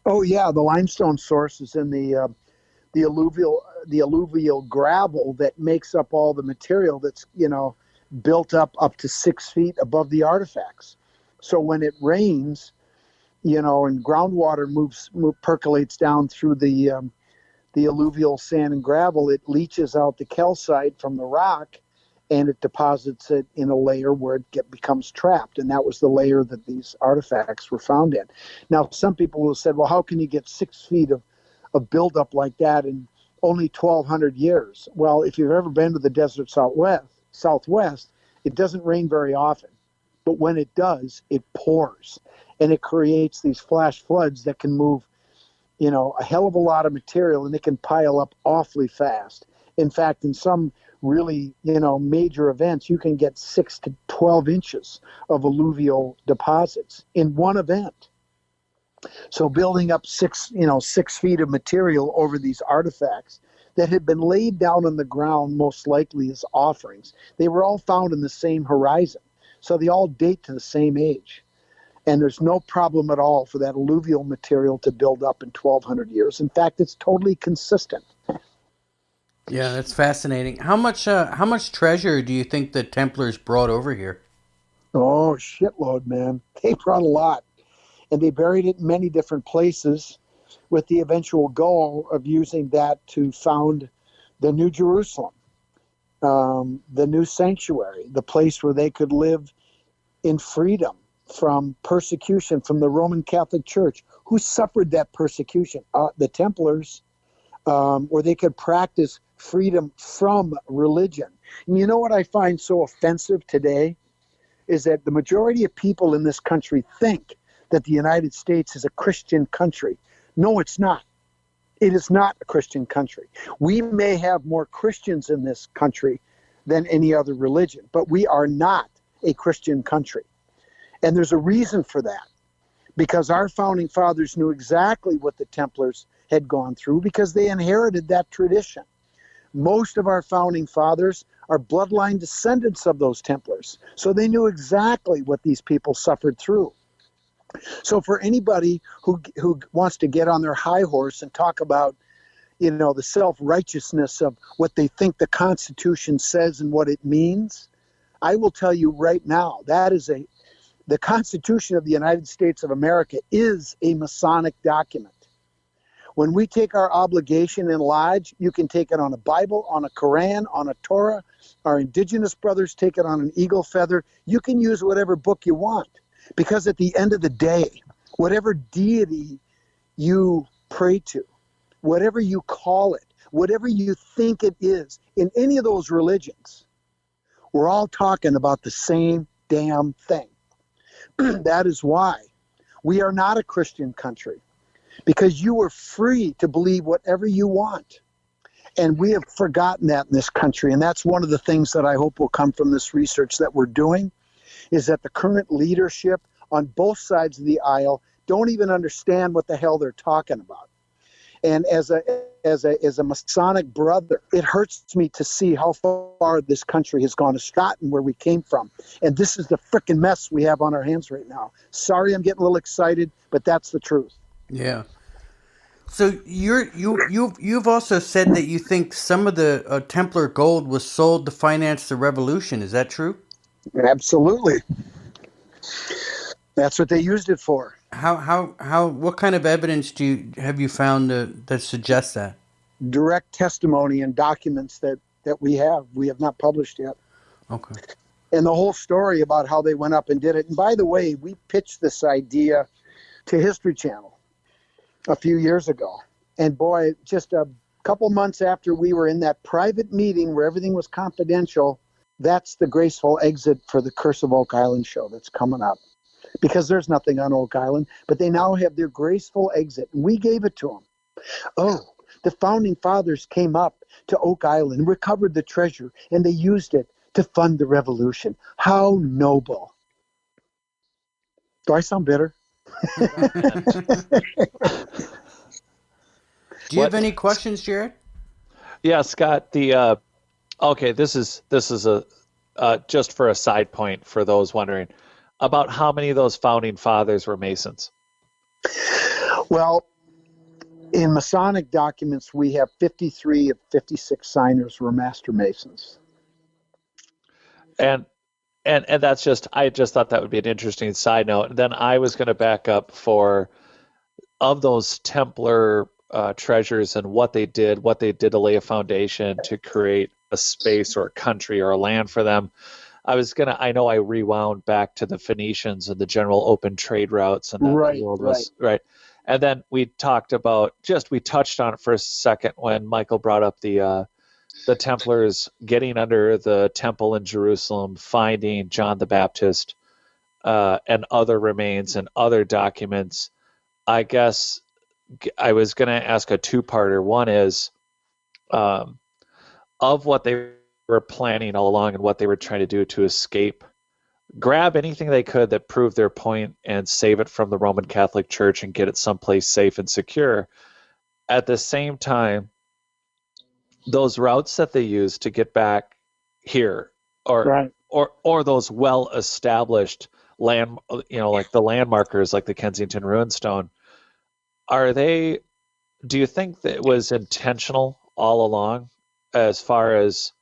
Oh yeah, the limestone source is in the alluvial gravel that makes up all the material that's built up to 6 feet above the artifacts. So when it rains, and groundwater percolates down through the alluvial sand and gravel, it leaches out the calcite from the rock, and it deposits it in a layer where it becomes trapped. And that was the layer that these artifacts were found in. Now, some people will say, well, how can you get 6 feet of buildup like that in only 1,200 years? Well, if you've ever been to the desert Southwest, it doesn't rain very often. But when it does, it pours. And it creates these flash floods that can move, a hell of a lot of material, and it can pile up awfully fast. In fact, in some really, major events, you can get 6 to 12 inches of alluvial deposits in one event. So building up 6 feet of material over these artifacts that had been laid down on the ground, most likely as offerings. They were all found in the same horizon. So they all date to the same age. And there's no problem at all for that alluvial material to build up in 1,200 years. In fact, it's totally consistent. Yeah, that's fascinating. How much treasure do you think the Templars brought over here? Oh, shitload, man. They brought a lot. And they buried it in many different places with the eventual goal of using that to found the New Jerusalem, the new sanctuary, the place where they could live in freedom from persecution from the Roman Catholic Church. Who suffered that persecution? The Templars, where they could practice freedom from religion. And you know what I find so offensive today is that the majority of people in this country think that the United States is a Christian country. No, it's not. It is not a Christian country. We may have more Christians in this country than any other religion, but we are not a Christian country. And there's a reason for that, because our founding fathers knew exactly what the Templars had gone through because they inherited that tradition. Most of our founding fathers are bloodline descendants of those Templars, so they knew exactly what these people suffered through. So for anybody who wants to get on their high horse and talk about, the self-righteousness of what they think the Constitution says and what it means, I will tell you right now, the Constitution of the United States of America is a Masonic document. When we take our obligation in Lodge, you can take it on a Bible, on a Quran, on a Torah. Our indigenous brothers take it on an eagle feather. You can use whatever book you want, because at the end of the day, whatever deity you pray to, whatever you call it, whatever you think it is, in any of those religions, we're all talking about the same damn thing. That is why we are not a Christian country, because you are free to believe whatever you want. And we have forgotten that in this country. And that's one of the things that I hope will come from this research that we're doing, is that the current leadership on both sides of the aisle don't even understand what the hell they're talking about. And as a Masonic brother, it hurts me to see how far this country has gone astray and where we came from. And this is the frickin' mess we have on our hands right now. Sorry, I'm getting a little excited, but that's the truth. Yeah. So you've also said that you think some of the Templar gold was sold to finance the revolution. Is that true? Absolutely. That's what they used it for. What kind of evidence have you found that suggests that? Direct testimony and documents that we have not published yet. Okay. And the whole story about how they went up and did it. And by the way, we pitched this idea to History Channel a few years ago. And boy, just a couple months after we were in that private meeting where everything was confidential, that's the graceful exit for the Curse of Oak Island show that's coming up. Because there's nothing on Oak Island, but they now have their graceful exit. And we gave it to them. Oh, the founding fathers came up to Oak Island, recovered the treasure, and they used it to fund the revolution. How noble. Do I sound bitter? Do you have any questions, Jared? Yeah, Scott. Okay, this is a just for a side point for those wondering about how many of those founding fathers were Masons. Well, in Masonic documents, we have 53 of 56 signers were Master Masons. And that's I just thought that would be an interesting side note. And then I was going to back up for of those Templar treasures and what they did to lay a foundation to create a space or a country or a land for them. I know I rewound back to the Phoenicians and the general open trade routes and that Right, world was right. And then we touched on it for a second when Michael brought up the Templars getting under the temple in Jerusalem, finding John the Baptist and other remains and other documents. I guess I was going to ask a two-parter. One is of what they were planning all along and what they were trying to do to escape, grab anything they could that proved their point and save it from the Roman Catholic Church and get it someplace safe and secure. At the same time, those routes that they used to get back here or those well-established land, like the landmarkers like the Kensington Rune Stone, do you think that it was intentional all along as far as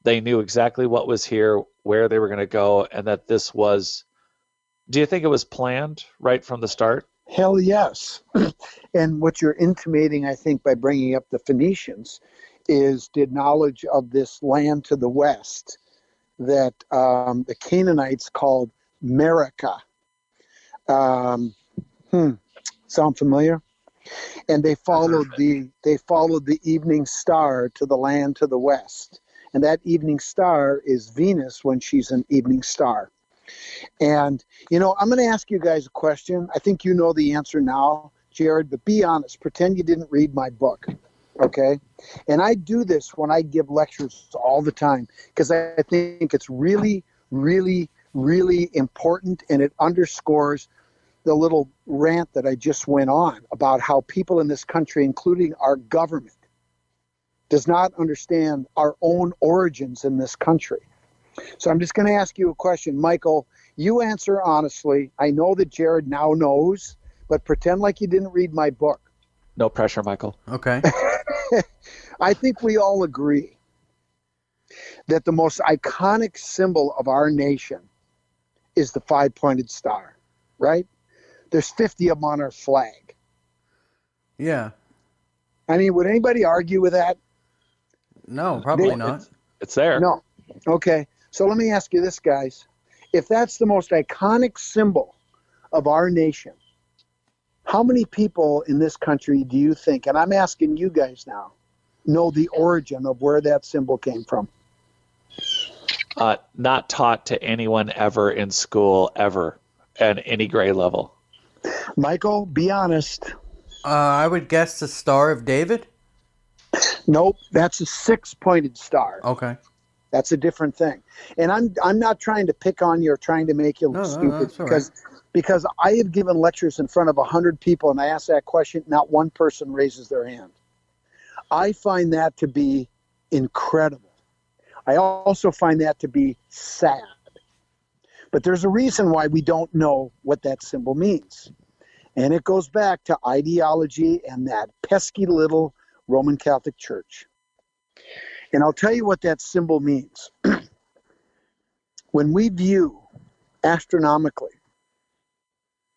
they knew exactly what was here, where they were going to go, and that do you think it was planned right from the start? Hell yes. And what you're intimating, I think, by bringing up the Phoenicians did knowledge of this land to the west that the Canaanites called America. Sound familiar? And they followed the evening star to the land to the west. And that evening star is Venus when she's an evening star. And, I'm going to ask you guys a question. I think you know the answer now, Jared, but be honest. Pretend you didn't read my book, okay? And I do this when I give lectures all the time because I think it's really, really, really important, and it underscores the little rant that I just went on about how people in this country, including our government, does not understand our own origins in this country. So I'm just going to ask you a question. Michael, you answer honestly. I know that Jared now knows, but pretend like you didn't read my book. No pressure, Michael. Okay. I think we all agree that the most iconic symbol of our nation is the five-pointed star, right? There's 50 of them on our flag. Yeah. I mean, would anybody argue with that? No, probably not. It's there. No. Okay. So let me ask you this, guys. If that's the most iconic symbol of our nation, how many people in this country do you think, and I'm asking you guys now, know the origin of where that symbol came from? Not taught to anyone ever in school, ever, at any grade level. Michael, be honest. I would guess the Star of David. Nope, that's a six-pointed star. Okay. That's a different thing. And I'm not trying to pick on you or trying to make you look stupid because I have given lectures in front of 100 people and I ask that question, not one person raises their hand. I find that to be incredible. I also find that to be sad. But there's a reason why we don't know what that symbol means. And it goes back to ideology and that pesky little Roman Catholic Church. And I'll tell you what that symbol means. When we view astronomically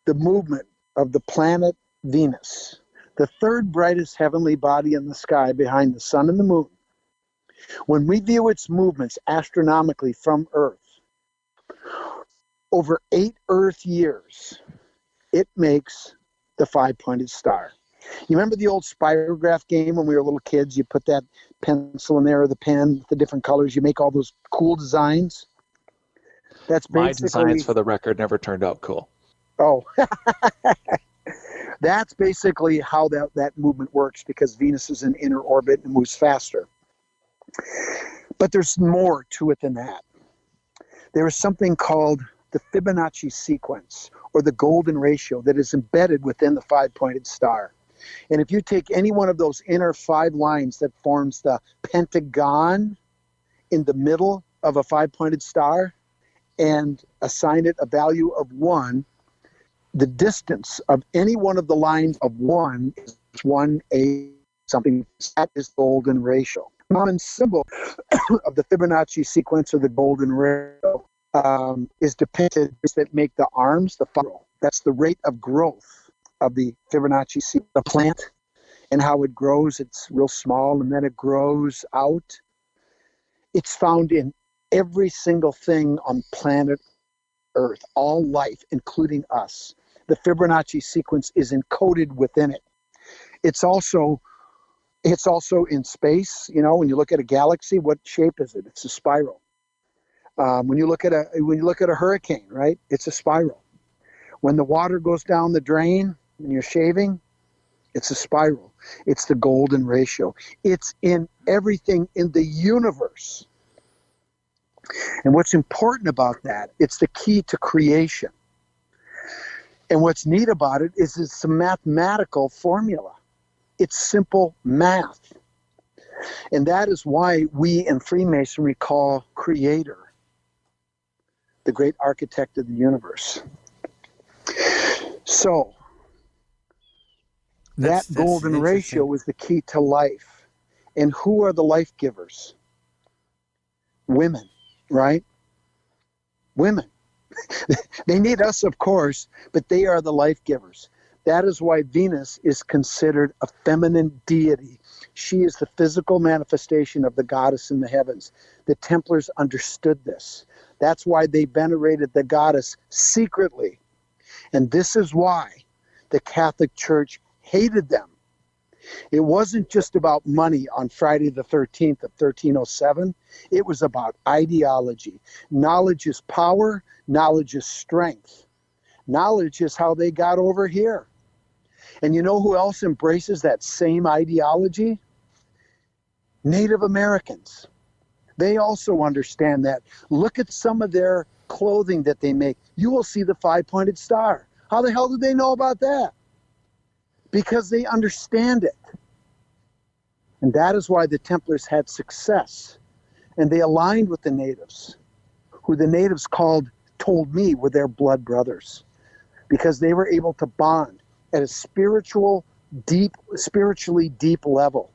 the movement of the planet Venus, the third brightest heavenly body in the sky behind the sun and the moon, when we view its movements astronomically from Earth, over 8 Earth years, it makes the five-pointed star. You remember the old spirograph game when we were little kids? You put that pencil in there or the pen, the different colors, you make all those cool designs? That's basically... My designs, for the record, never turned out cool. Oh. That's basically how that movement works because Venus is in inner orbit and moves faster. But there's more to it than that. There is something called the Fibonacci sequence, or the golden ratio that is embedded within the five-pointed star. And if you take any one of those inner 5 lines that forms the pentagon in the middle of a five-pointed star and assign it a value of 1, the distance of any one of the lines of 1 is 1/8 something. That is golden ratio. Common symbol of the Fibonacci sequence, or the golden ratio, is depicted that make the arms the spiral. That's the rate of growth of the Fibonacci sequence, the plant, and how it grows. It's real small, and then it grows out. It's found in every single thing on planet Earth, all life, including us. The Fibonacci sequence is encoded within it. It's also in space. You know, when you look at a galaxy, what shape is it? It's a spiral. When you look at a hurricane, right? It's a spiral. When the water goes down the drain when you're shaving, it's a spiral. It's the golden ratio. It's in everything in the universe. And what's important about that, it's the key to creation. And what's neat about it is it's a mathematical formula. It's simple math. And that is why we in Freemasonry call Creator the great architect of the universe. So, that golden ratio is the key to life. And who are the life givers? Women, right? Women. They need us, of course, but they are the life givers. That is why Venus is considered a feminine deity. She is the physical manifestation of the goddess in the heavens. The Templars understood this. That's why they venerated the goddess secretly. And this is why the Catholic Church hated them. It wasn't just about money on Friday the 13th of 1307. It was about ideology. Knowledge is power. Knowledge is strength. Knowledge is how they got over here. And you know who else embraces that same ideology? Native Americans. They also understand that. Look at some of their clothing that they make. You will see the five-pointed star. How the hell do they know about that? Because they understand it. And that is why the Templars had success. And they aligned with the natives, who the natives told me were their blood brothers, because they were able to bond at a spiritually deep level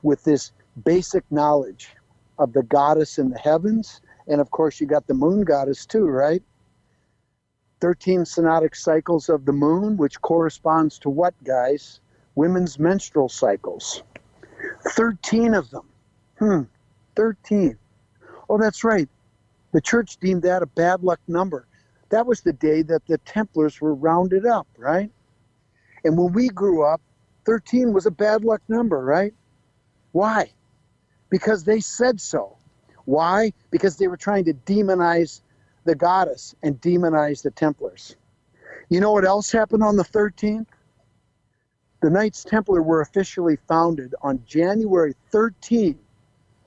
with this basic knowledge of the goddess in the heavens. And of course, you got the moon goddess too, right? 13 synodic cycles of the moon, which corresponds to what, guys? Women's menstrual cycles. 13 of them. 13. Oh, that's right. The church deemed that a bad luck number. That was the day that the Templars were rounded up, right? And when we grew up, 13 was a bad luck number, right? Why? Because they said so. Why? Because they were trying to demonize the goddess and demonize the Templars. You know what else happened on the 13th? The Knights Templar were officially founded on January 13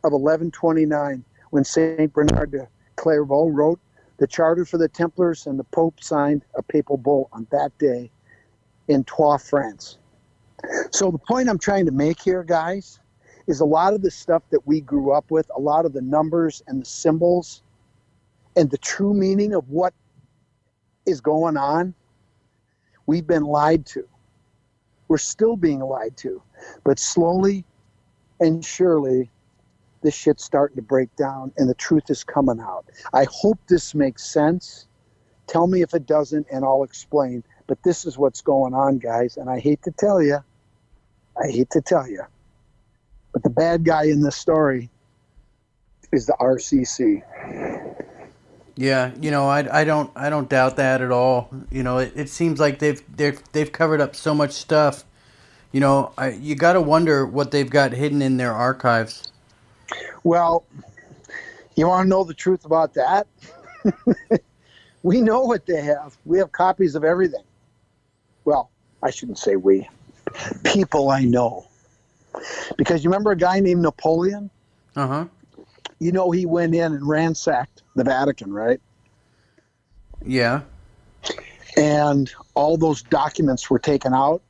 of 1129, when St. Bernard de Clairvaux wrote the charter for the Templars, and the Pope signed a papal bull on that day in Troyes, France. So the point I'm trying to make here, guys, is a lot of the stuff that we grew up with, a lot of the numbers and the symbols and the true meaning of what is going on, we've been lied to. We're still being lied to. But slowly and surely, this shit's starting to break down and the truth is coming out. I hope this makes sense. Tell me if it doesn't and I'll explain. But this is what's going on, guys. And I hate to tell you. But the bad guy in this story is the RCC. Yeah, you know, I don't doubt that at all. You know, it seems like they've covered up so much stuff. You know, you got to wonder what they've got hidden in their archives. Well, you want to know the truth about that? We know what they have. We have copies of everything. Well, I shouldn't say we. People I know. Because you remember a guy named Napoleon? Uh-huh. You know, he went in and ransacked the Vatican, right? Yeah. And all those documents were taken out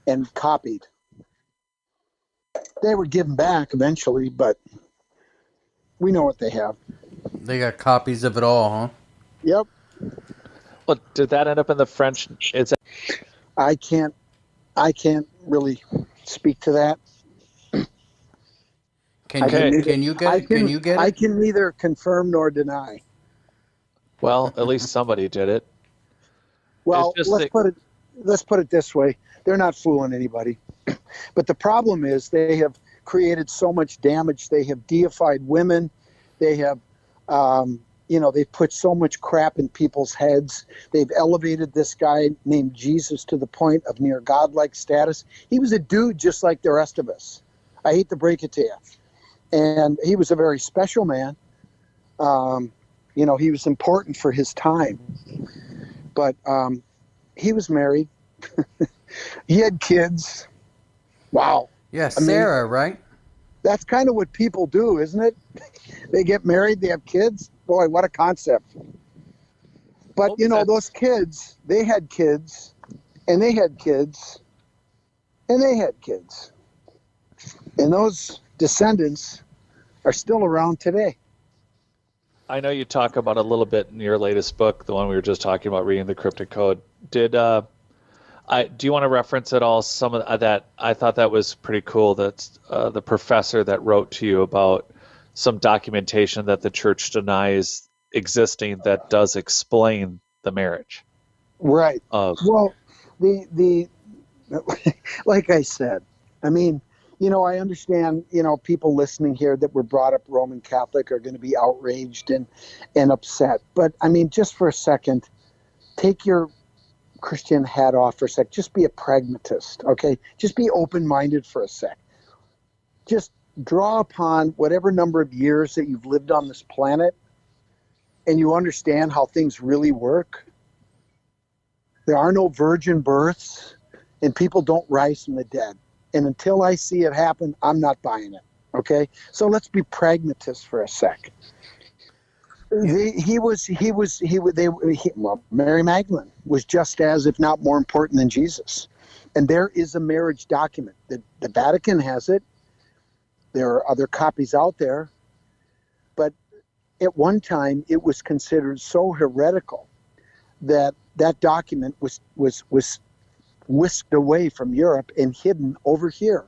and copied. They were given back eventually, but we know what they have. They got copies of it all, huh? Yep. Well, did that end up in the French? I can't really speak to that. Can you get it? Can you get it? I can neither confirm nor deny. Well, at least somebody did it. Well, let's put it this way: they're not fooling anybody. But the problem is they have created so much damage. They have deified women. They have, they've put so much crap in people's heads. They've elevated this guy named Jesus to the point of near godlike status. He was a dude just like the rest of us. I hate to break it to you. And he was a very special man. He was important for his time. But he was married. He had kids. Wow. Yeah, Sarah, right? That's kind of what people do, isn't it? They get married, they have kids. Boy, what a concept. But, those kids, they had kids, and they had kids, and they had kids. And those descendants are still around today. I know you talk about a little bit in your latest book, the one we were just talking about, reading the Cryptic Code. Do you want to reference at all some of that? I thought that was pretty cool. That the professor that wrote to you about some documentation that the church denies existing that does explain the marriage. Right. Well, the like I said, I mean, I understand, people listening here that were brought up Roman Catholic are going to be outraged and upset. But I mean, just for a second, take your Christian hat off for a sec. Just be a pragmatist, okay? Just be open-minded for a sec. Just draw upon whatever number of years that you've lived on this planet and you understand how things really work. There are no virgin births and people don't rise from the dead. And until I see it happen, I'm not buying it, okay? So let's be pragmatists for a sec. Mary Magdalene was just as, if not more important than Jesus. And there is a marriage document. The Vatican has it. There are other copies out there. But at one time, it was considered so heretical that that document was whisked away from Europe and hidden over here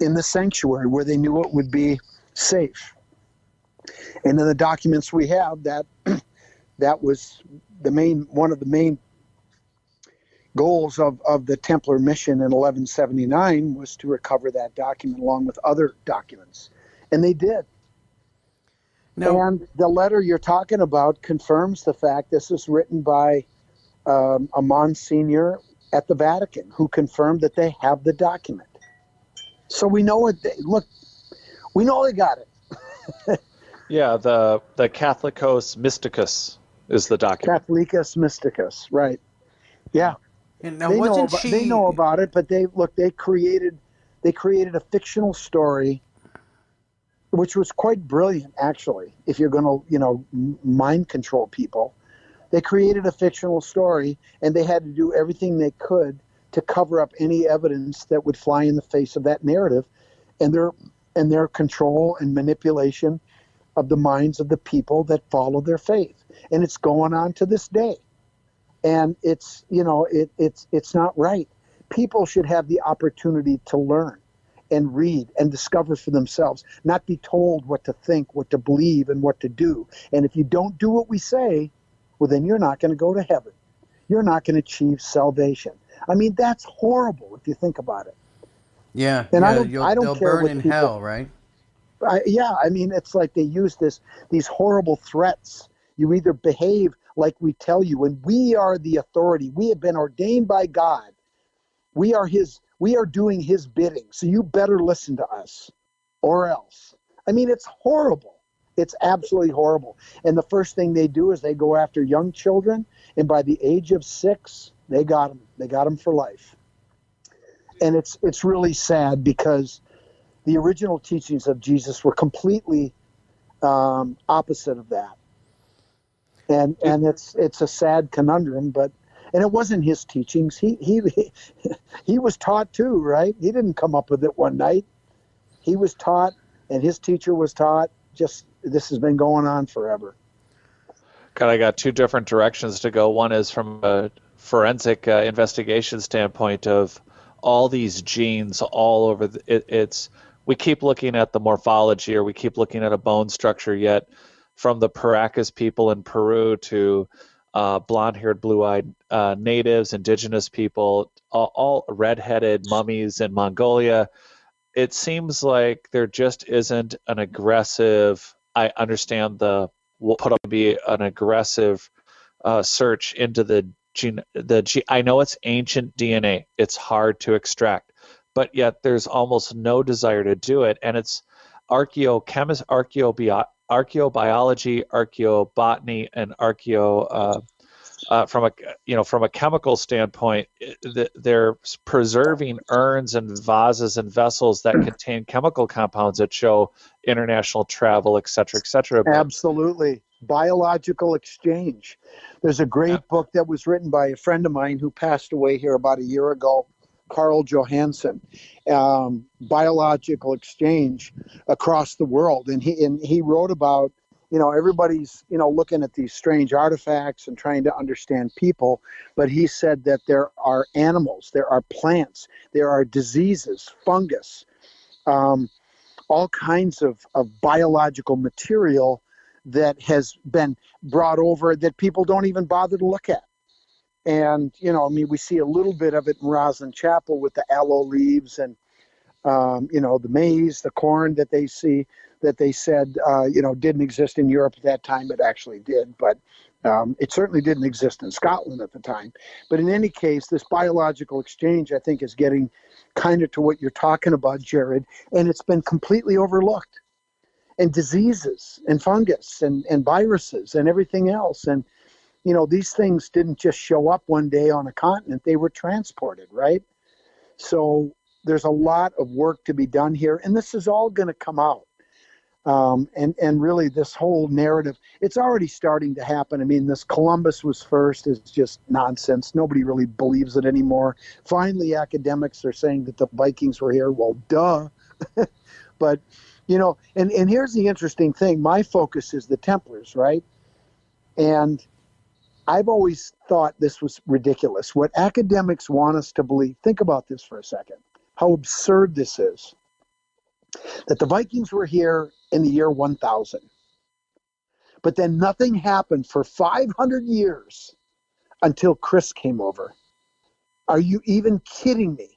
in the sanctuary where they knew it would be safe. And in the documents we have, that was one of the main goals of the Templar mission in 1179 was to recover that document along with other documents. And they did. No. And the letter you're talking about confirms the fact this is written by a Monsignor at the Vatican who confirmed that they have the document. So we know we know they got it. Yeah, the Catholicos Mysticus is the document. Catholicos Mysticus, right? Yeah. And now they know about it, but they created a fictional story, which was quite brilliant, actually. If you're going to, mind control people, they created a fictional story, and they had to do everything they could to cover up any evidence that would fly in the face of that narrative, and their control and manipulation of the minds of the people that follow their faith. And it's going on to this day. And it's not right. People should have the opportunity to learn and read and discover for themselves, not be told what to think, what to believe, and what to do. And if you don't do what we say, well, then you're not going to go to heaven. You're not going to achieve salvation. I mean, that's horrible if you think about it. Yeah, and I don't they'll care burn in hell, right? I mean, it's like they use these horrible threats. You either behave like we tell you, and we are the authority. We have been ordained by God. We are doing his bidding. So you better listen to us or else. I mean, it's horrible. It's absolutely horrible. And the first thing they do is they go after young children. And by the age of 6, they got them. They got them for life. And it's really sad because the original teachings of Jesus were completely opposite of that. and it's a sad conundrum, but. And it wasn't his teachings. He was taught too, right? He didn't come up with it one night. He was taught, and his teacher was taught. Just this has been going on forever. God, I got two different directions to go. One is from a forensic investigation standpoint of all these genes all over. It's we keep looking at the morphology, or we keep looking at a bone structure. Yet, from the Paracas people in Peru to blonde-haired, blue-eyed natives, indigenous people, all red-headed mummies in Mongolia. It seems like there just isn't an aggressive. I understand will put up to be an aggressive search into the gene. I know it's ancient DNA. It's hard to extract, but yet there's almost no desire to do it, and it's archaeobiology, archaeobotany, and from a chemical standpoint, they're preserving urns and vases and vessels that contain chemical compounds that show international travel, et cetera, et cetera. Absolutely. Biological exchange. There's a great book that was written by a friend of mine who passed away here about a year ago, Carl Johansson, Biological Exchange Across the World. And he wrote about, everybody's, looking at these strange artifacts and trying to understand people. But he said that there are animals, there are plants, there are diseases, fungus, all kinds of biological material that has been brought over that people don't even bother to look at. And, we see a little bit of it in Roslyn Chapel with the aloe leaves and, the maize, the corn that they see, that they said, didn't exist in Europe at that time. It actually did, but it certainly didn't exist in Scotland at the time. But in any case, this biological exchange, I think, is getting kind of to what you're talking about, Jared, and it's been completely overlooked. And diseases and fungus and viruses and everything else. And, these things didn't just show up one day on a continent. They were transported, right? So there's a lot of work to be done here. And this is all going to come out. And really this whole narrative, it's already starting to happen. I mean, this Columbus was first is just nonsense. Nobody really believes it anymore. Finally, academics are saying that the Vikings were here. Well, duh. But, and here's the interesting thing. My focus is the Templars, right? And I've always thought this was ridiculous. What academics want us to believe, think about this for a second, how absurd this is, that the Vikings were here in the year 1000. But then nothing happened for 500 years until Chris came over. Are you even kidding me?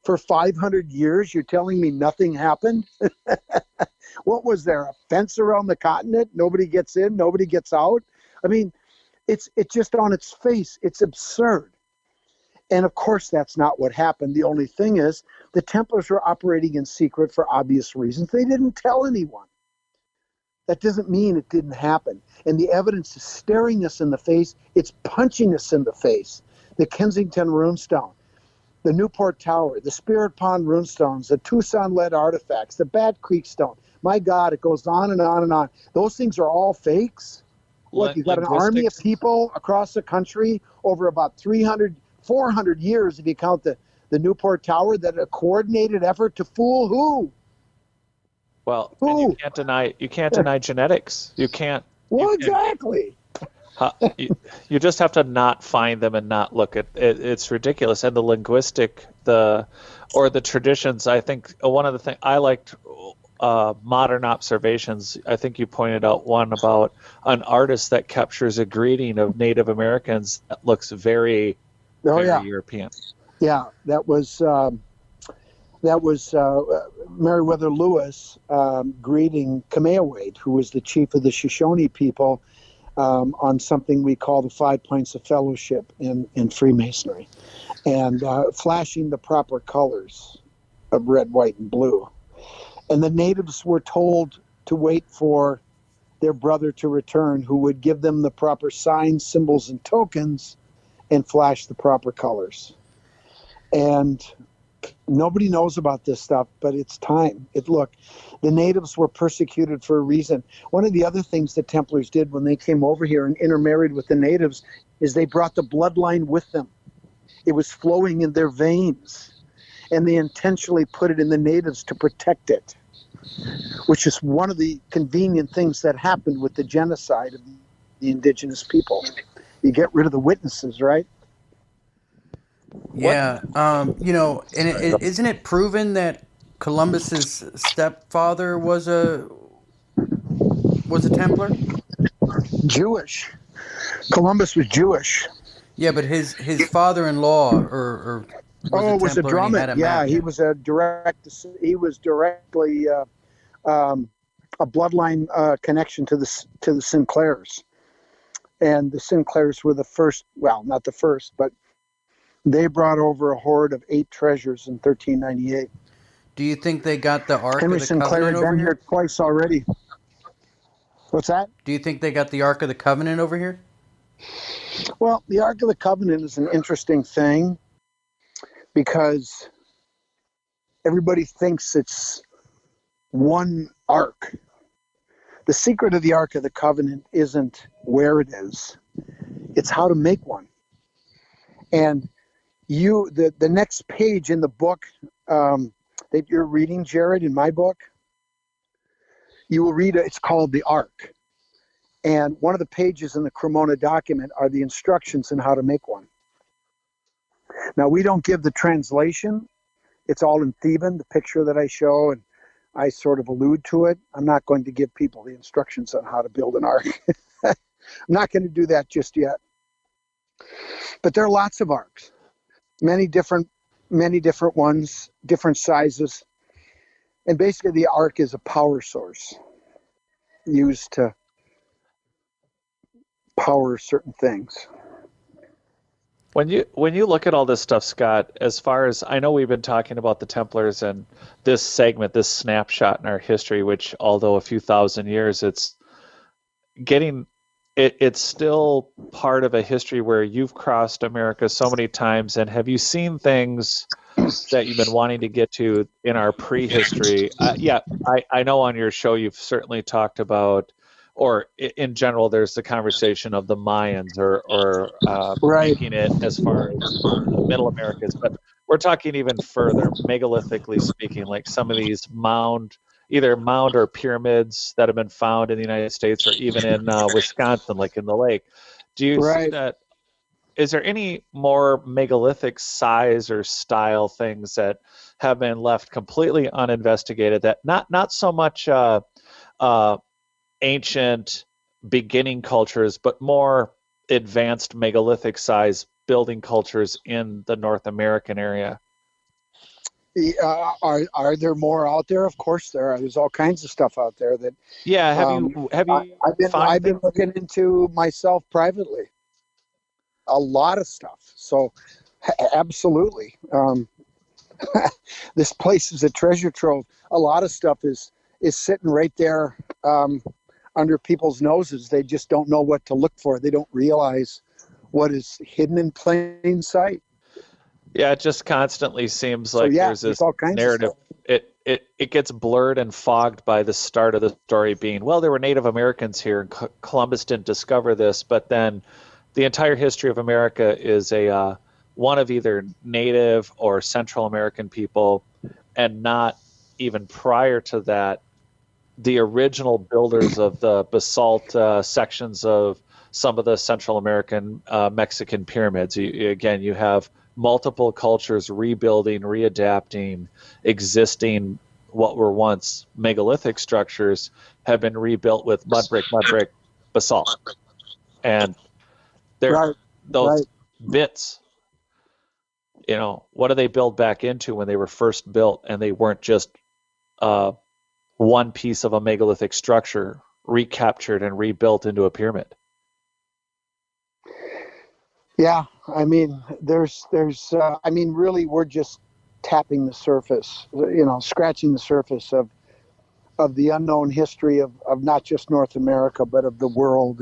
For 500 years, you're telling me nothing happened? What was there, a fence around the continent? Nobody gets in, nobody gets out? I mean, it's just on its face. It's absurd. And of course, that's not what happened. The only thing is the Templars were operating in secret for obvious reasons. They didn't tell anyone. That doesn't mean it didn't happen. And the evidence is staring us in the face. It's punching us in the face. The Kensington Rune Stone, the Newport Tower, the Spirit Pond Rune Stones, the Tucson lead artifacts, the Bat Creek Stone. My God, it goes on and on and on. Those things are all fakes. Look, you've got an army of people across the country over about 400 years, if you count the Newport Tower, that a coordinated effort to fool who? Well, and you can't deny genetics. You can't. Well, exactly. You just have to not find them and not look at it. It's ridiculous. And the linguistic, or the traditions, I think one of the things I liked, modern observations. I think you pointed out one about an artist that captures a greeting of Native Americans that looks very European. Yeah, that was Meriwether Lewis greeting Kamehameha, who was the chief of the Shoshone people, on something we call the 5 Points of Fellowship in Freemasonry, and flashing the proper colors of red, white, and blue. And the natives were told to wait for their brother to return, who would give them the proper signs, symbols, and tokens, and flash the proper colors. And Nobody knows about this stuff, but it's time. Look, the natives were persecuted for a reason. One of the other things the Templars did when they came over here and intermarried with the natives is they brought the bloodline with them. It was flowing in their veins, and they intentionally put it in the natives to protect it, which is one of the convenient things that happened with the genocide of the indigenous people. You get rid of the witnesses, right? Yeah, isn't it proven that Columbus's stepfather was a Templar? Jewish. Columbus was Jewish. Yeah, but his father-in-law or was a Was a Templar and he had drummond. a map. He was directly a bloodline connection to the Sinclairs, and the Sinclairs were the first. Well, not the first, but they brought over a hoard of 8 treasures in 1398. Do you think they got the Ark Henry of the Sinclair Covenant had over been here? here twice already. What's that? Do you think they got the Ark of the Covenant over here? Well, the Ark of the Covenant is an interesting thing because everybody thinks it's one ark. The secret of the Ark of the Covenant isn't where it is. It's how to make one. And the next page in the book that you're reading, Jared, in my book, you will read, it's called The Ark. And one of the pages in the Cremona document are the instructions on how to make one. Now, we don't give the translation. It's all in Theban, the picture that I show, and I sort of allude to it. I'm not going to give people the instructions on how to build an ark. I'm not going to do that just yet. But there are lots of arks, many different ones, different sizes. And basically the ark is a power source used to power certain things. When you look at all this stuff, Scott, as far as I know, we've been talking about the Templars and this segment, this snapshot in our history, which although a few thousand years, it's still part of a history where you've crossed America so many times. And have you seen things that you've been wanting to get to in our prehistory? I know on your show you've certainly talked about, or in general, there's the conversation of the Mayans or Right. making it as far as the Middle Americas. But we're talking even further, megalithic speaking, like some of these either mound or pyramids that have been found in the United States or even in Wisconsin, like in the lake. Do you see that? Is there any more megalithic size or style things that have been left completely uninvestigated, that not so much ancient beginning cultures, but more advanced megalithic size building cultures in the North American area? Are there more out there? Of course there are. There's all kinds of stuff out there that. Yeah, have you? I've been looking into myself privately. A lot of stuff. So, absolutely. This place is a treasure trove. A lot of stuff is sitting right there under people's noses. They just don't know what to look for. They don't realize what is hidden in plain sight. Yeah, it just constantly seems like there's this narrative. It gets blurred and fogged by the start of the story being, well, there were Native Americans here and Columbus didn't discover this, but then the entire history of America is one of either Native or Central American people, and not even prior to that, the original builders of the basalt sections of some of the Central American Mexican pyramids. You have multiple cultures rebuilding, readapting, existing what were once megalithic structures have been rebuilt with mud brick, basalt. And those bits, what do they build back into when they were first built and they weren't just one piece of a megalithic structure recaptured and rebuilt into a pyramid? Yeah, I mean, really, we're just tapping the surface, scratching the surface of the unknown history of not just North America, but of the world.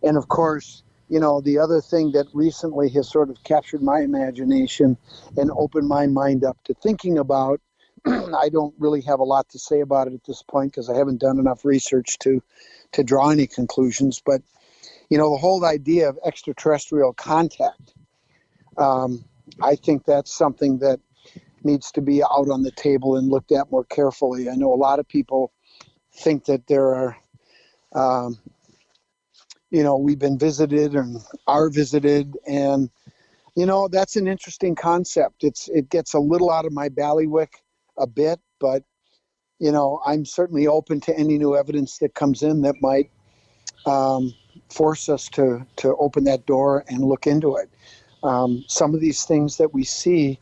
And of course, the other thing that recently has sort of captured my imagination and opened my mind up to thinking about, I don't really have a lot to say about it at this point because I haven't done enough research to draw any conclusions. But, the whole idea of extraterrestrial contact, I think that's something that needs to be out on the table and looked at more carefully. I know a lot of people think that there are, we've been visited and are visited, and that's an interesting concept. It gets a little out of my bailiwick a bit, but I'm certainly open to any new evidence that comes in that might force us to open that door and look into it. Some of these things that we see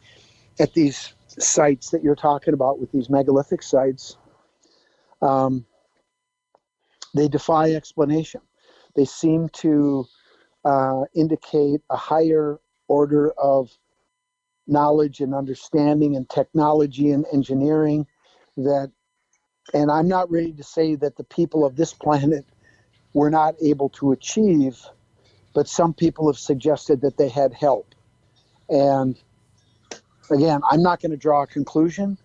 at these sites that you're talking about with these megalithic sites, they defy explanation. They seem to indicate a higher order of knowledge and understanding and technology and engineering and I'm not ready to say that the people of this planet were not able to achieve, but some people have suggested that they had help. And again, I'm not going to draw a conclusion.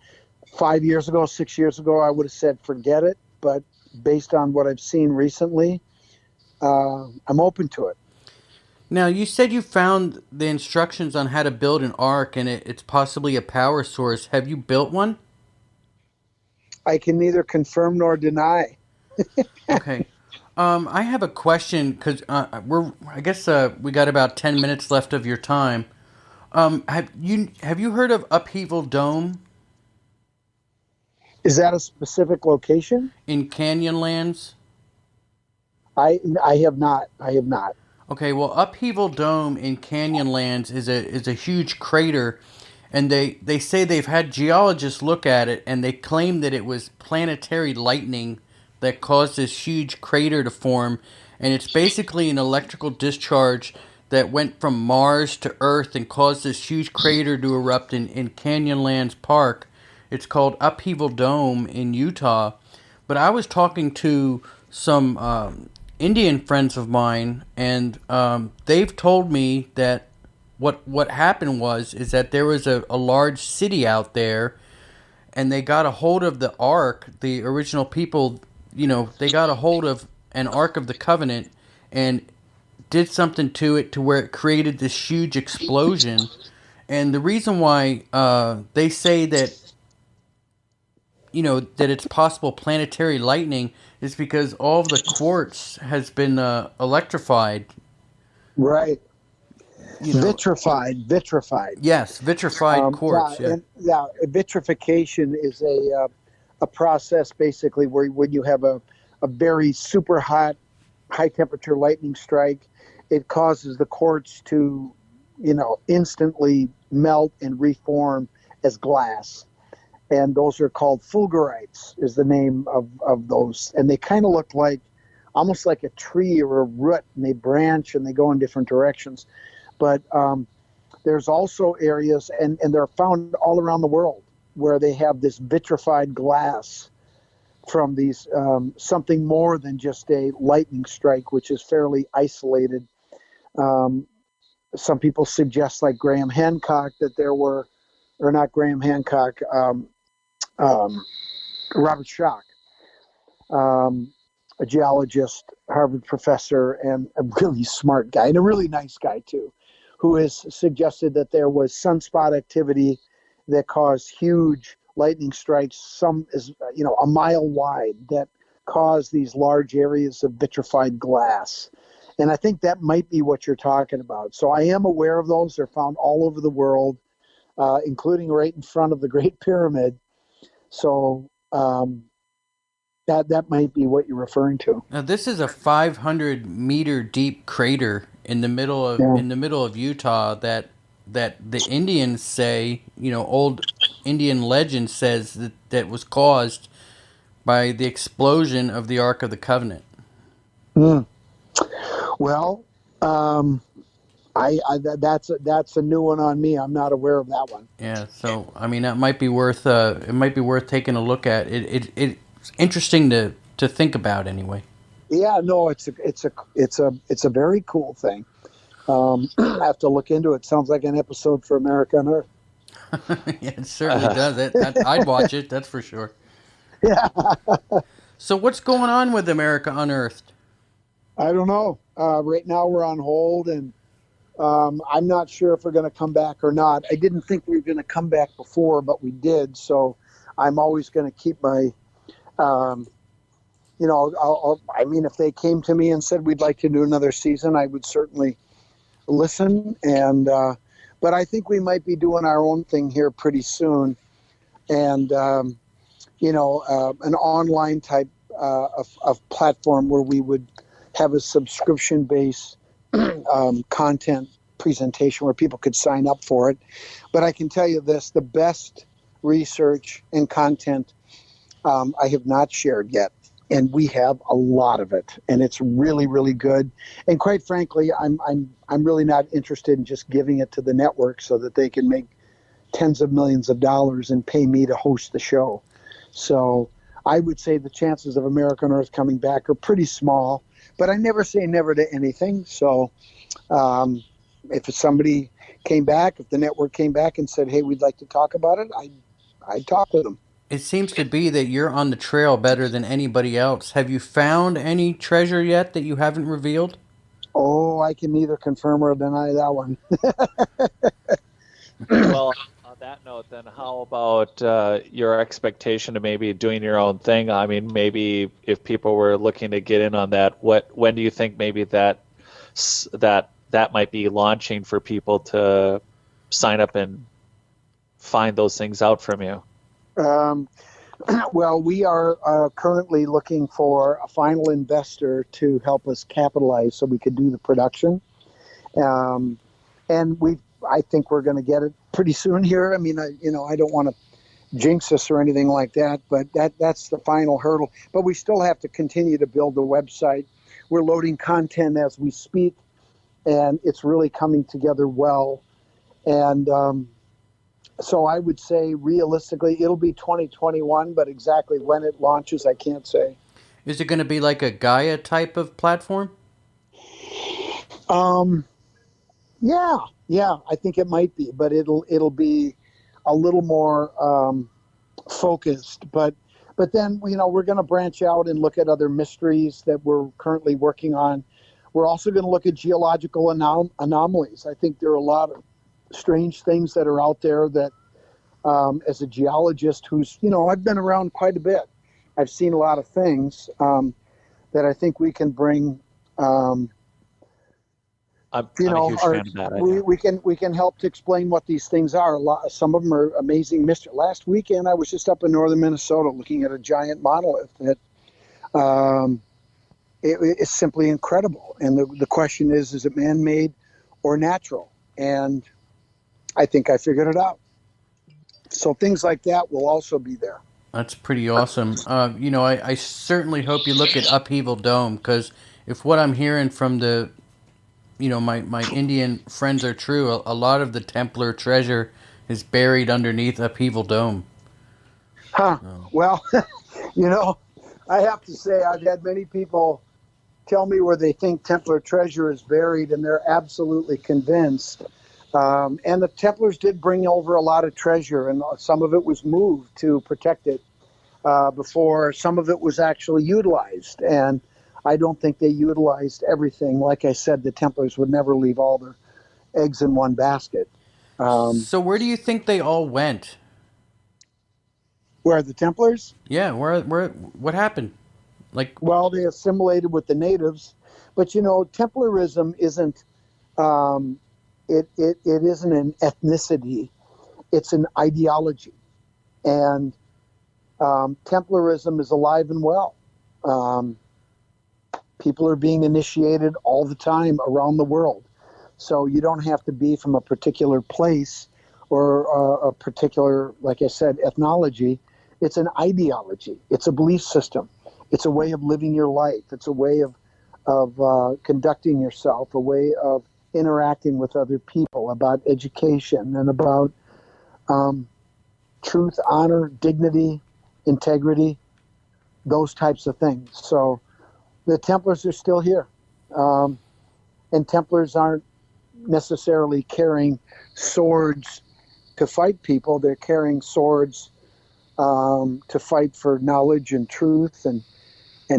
5 years ago, 6 years ago, I would have said, forget it. But based on what I've seen recently, I'm open to it. Now, you said you found the instructions on how to build an ark, and it's possibly a power source. Have you built one? I can neither confirm nor deny. Okay. I have a question because I guess we got about 10 minutes left of your time. Have you heard of Upheaval Dome Is that a specific location? in Canyonlands? I have not. I have not. Okay, well, Upheaval Dome in Canyonlands is a huge crater, and they say they've had geologists look at it, and they claim that it was planetary lightning that caused this huge crater to form, and it's basically an electrical discharge that went from Mars to Earth and caused this huge crater to erupt in Canyonlands Park. It's called Upheaval Dome in Utah. But I was talking to some Indian friends of mine, and they've told me that what happened is that there was a large city out there, and they got a hold of the Ark. The original people, they got a hold of an Ark of the Covenant and did something to it to where it created this huge explosion. And the reason why they say that that it's possible planetary lightning is because all of the quartz has been electrified. Right. Vitrified. Yes, vitrified quartz. Vitrification is a process basically where when you have a very super hot, high temperature lightning strike, it causes the quartz to, instantly melt and reform as glass. And those are called fulgurites is the name of those. And they kind of look almost like a tree or a root, and they branch and they go in different directions. But there's also areas, and they're found all around the world, where they have this vitrified glass from these something more than just a lightning strike, which is fairly isolated. Some people suggest, like Graham Hancock, that there were, or not Graham Hancock, Robert Schoch, a geologist, Harvard professor, and a really smart guy, and a really nice guy too, who has suggested that there was sunspot activity that caused huge lightning strikes, some is a mile wide, that caused these large areas of vitrified glass. And I think that might be what you're talking about. So I am aware of those. They're found all over the world, including right in front of the Great Pyramid. So that might be what you're referring to. Now, this is a 500-meter deep crater in the middle of Utah that the Indians say, old Indian legend says that was caused by the explosion of the Ark of the Covenant. Well, that's a new one on me. I'm not aware of that one. Yeah, so that might be worth taking a look at. It's interesting to think about anyway. Yeah, no, it's a very cool thing. I have to look into it. Sounds like an episode for America Unearthed. Yeah, it certainly does. I'd watch it, that's for sure. Yeah, So what's going on with America Unearthed? I don't know. Right now we're on hold, and I'm not sure if we're going to come back or not. I didn't think we were going to come back before, but we did. So I'm always going to keep my, I mean, if they came to me and said we'd like to do another season, I would certainly listen. And but I think we might be doing our own thing here pretty soon, and an online type of platform where we would have a subscription based content presentation where people could sign up for it. But I can tell you this, the best research and content I have not shared yet. And we have a lot of it, and it's really, really good. And quite frankly, I'm really not interested in just giving it to the network so that they can make tens of millions of dollars and pay me to host the show. So I would say the chances of America Unearthed coming back are pretty small, but I never say never to anything. So if somebody came back, if the network came back and said, hey, we'd like to talk about it, I'd talk with them. It seems to be that you're on the trail better than anybody else. Have you found any treasure yet that you haven't revealed? Oh, I can neither confirm or deny that one. Well, on that note, then how about your expectation of maybe doing your own thing? I mean, maybe if people were looking to get in on that, when do you think maybe that might be launching for people to sign up and find those things out from you? Well, we are currently looking for a final investor to help us capitalize so we could do the production. And I think we're going to get it pretty soon here. I mean, I don't want to jinx us or anything like that, but that's the final hurdle. But we still have to continue to build the website. We're loading content as we speak, and it's really coming together well. And so I would say realistically, it'll be 2021, but exactly when it launches, I can't say. Is it going to be like a Gaia type of platform? Yeah, I think it might be, but it'll be a little more focused. But then we're going to branch out and look at other mysteries that we're currently working on. We're also going to look at geological anomalies. I think there are a lot of strange things that are out there that, as a geologist who's, I've been around quite a bit. I've seen a lot of things that I think we can bring. I'm a huge fan of that. We can help to explain what these things are. Some of them are amazing mystery. Last weekend, I was just up in northern Minnesota looking at a giant monolith that it's simply incredible. And the question is it man-made or natural? And I think I figured it out. So things like that will also be there. That's pretty awesome. I certainly hope you look at Upheaval Dome, because if what I'm hearing from the, my Indian friends are true, a lot of the Templar treasure is buried underneath Upheaval Dome. Huh. Well, I have to say I've had many people tell me where they think Templar treasure is buried, and they're absolutely convinced. And the Templars did bring over a lot of treasure, and some of it was moved to protect it before some of it was actually utilized. And I don't think they utilized everything. Like I said, the Templars would never leave all their eggs in one basket. So where do you think they all went? Where are the Templars? Yeah, what happened? Well, they assimilated with the natives, but Templarism isn't. It isn't an ethnicity, it's an ideology. And Templarism is alive and well. People are being initiated all the time around the world. So you don't have to be from a particular place or a particular, like I said, ethnology. It's an ideology. It's a belief system. It's a way of living your life. It's a way of conducting yourself, a way of interacting with other people, about education and about truth, honor, dignity, integrity, those types of things. So The Templars are still here. And Templars aren't necessarily carrying swords to fight people. They're carrying swords to fight for knowledge and truth and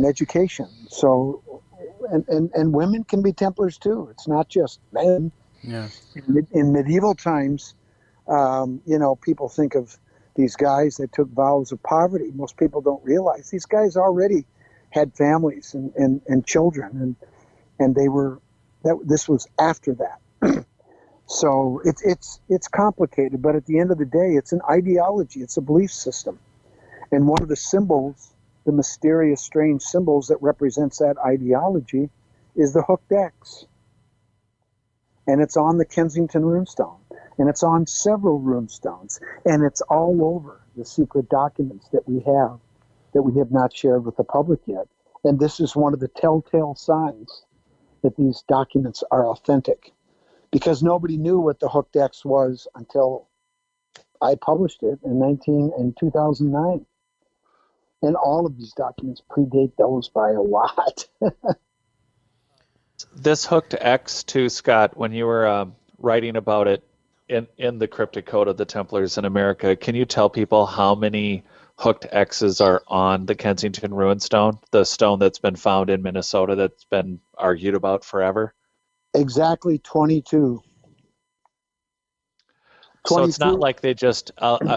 education. So, and women can be Templars too. It's not just men. Yeah. In medieval times, people think of these guys that took vows of poverty. Most people don't realize these guys already had families and children, and they were this was after that. So it's complicated, but at the end of the day, it's an ideology. It's a belief system, and one of the symbols, the mysterious, strange symbols that represents that ideology, is the hooked X. And it's on the Kensington Rune Stone, and it's on several rune stones, and it's all over the secret documents that we have not shared with the public yet. And this is one of the telltale signs that these documents are authentic, because nobody knew what the hooked X was until I published it in 2009. And all of these documents predate those by a lot. This hooked X too, Scott, when you were writing about it in the Cryptic Code of the Templars in America, can you tell people how many hooked X's are on the Kensington Rune Stone, the stone that's been found in Minnesota that's been argued about forever? Exactly 22. So it's not like they just,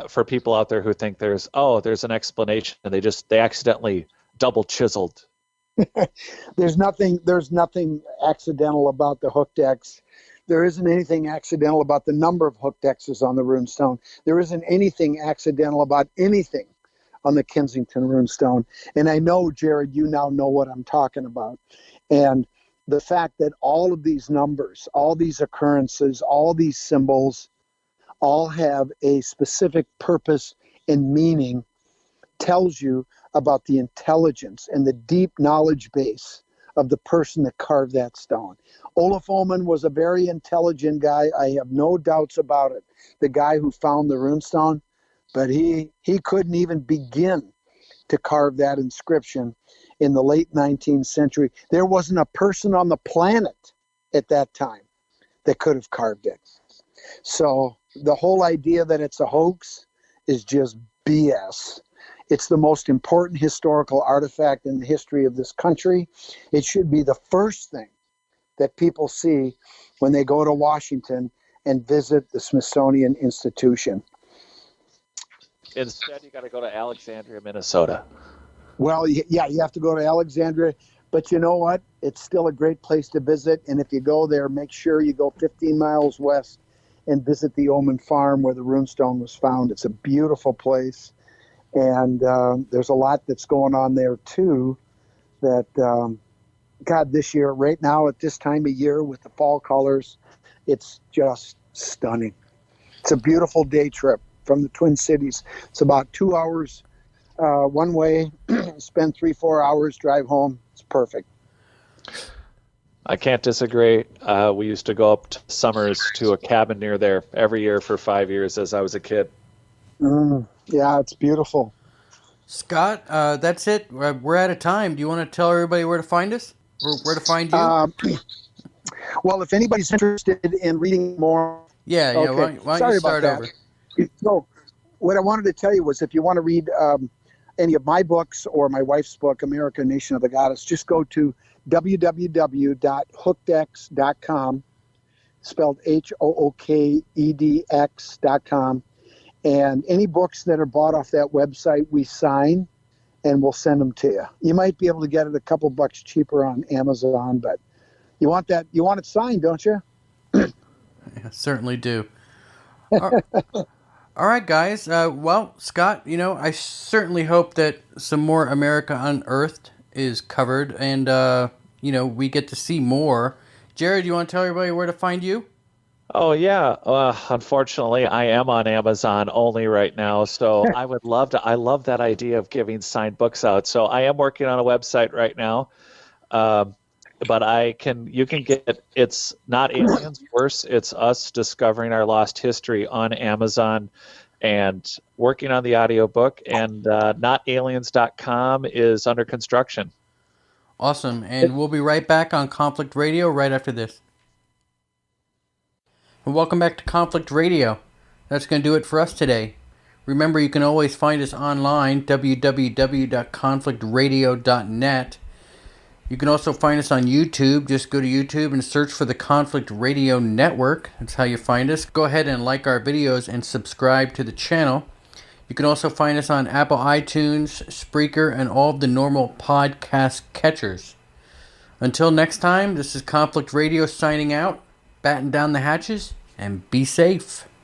for people out there who think there's an explanation, and they accidentally double chiseled. There's nothing accidental about the hooked X. There isn't anything accidental about the number of hooked X's on the rune stone. There isn't anything accidental about anything on the Kensington Rune Stone. And I know, Jared, you now know what I'm talking about. And the fact that all of these numbers, all these occurrences, all these symbols, all have a specific purpose and meaning tells you about the intelligence and the deep knowledge base of the person that carved that stone. Olaf Ullman was a very intelligent guy. I have no doubts about it. The guy who found the runestone, but he couldn't even begin to carve that inscription in the late 19th century. There wasn't a person on the planet at that time that could have carved it. So the whole idea that it's a hoax is just BS. It's the most important historical artifact in the history of this country. It should be the first thing that people see when they go to Washington and visit the Smithsonian Institution. Instead, you got to go to Alexandria, Minnesota. Well, yeah, you have to go to Alexandria, but you know what? It's still a great place to visit, and if you go there, make sure you go 15 miles west and visit the Ullman Farm where the runestone was found. It's a beautiful place, and there's a lot that's going on there, too, that, God, this year, right now at this time of year with the fall colors, it's just stunning. It's a beautiful day trip from the Twin Cities. It's about 2 hours one way, spend 3-4 hours, drive home. It's perfect. I can't disagree. We used to go up to summers to a cabin near there every year for 5 years as I was a kid. Yeah, it's beautiful. Scott, that's it. We're out of time. Do you want to tell everybody where to find us? Or where to find you? Well, if anybody's interested in reading more... Yeah. Okay. Why don't you start over? So, what I wanted to tell you was if you want to read any of my books or my wife's book, America Nation of the Goddess, just go to www.hookedx.com, spelled HOOKEDX.com. And any books that are bought off that website, we sign and we'll send them to you. You might be able to get it a couple bucks cheaper on Amazon, but you want it signed, don't you? I certainly do. All right, guys. Well, Scott, I certainly hope that some more America Unearthed is covered and, we get to see more. Jared, you want to tell everybody where to find you? Oh, yeah. Unfortunately, I am on Amazon only right now, so I love that idea of giving signed books out. So I am working on a website right now. But you can get It's Not Aliens, Worse, It's Us Discovering Our Lost History on Amazon, and working on the audiobook, and notaliens.com is under construction. Awesome. And we'll be right back on Conflict Radio right after this. And welcome back to Conflict Radio. That's going to do it for us today. Remember, you can always find us online, www.conflictradio.net. You can also find us on YouTube. Just go to YouTube and search for the Conflict Radio Network. That's how you find us. Go ahead and like our videos and subscribe to the channel. You can also find us on Apple iTunes, Spreaker, and all of the normal podcast catchers. Until next time, this is Conflict Radio signing out. Batten down the hatches and be safe.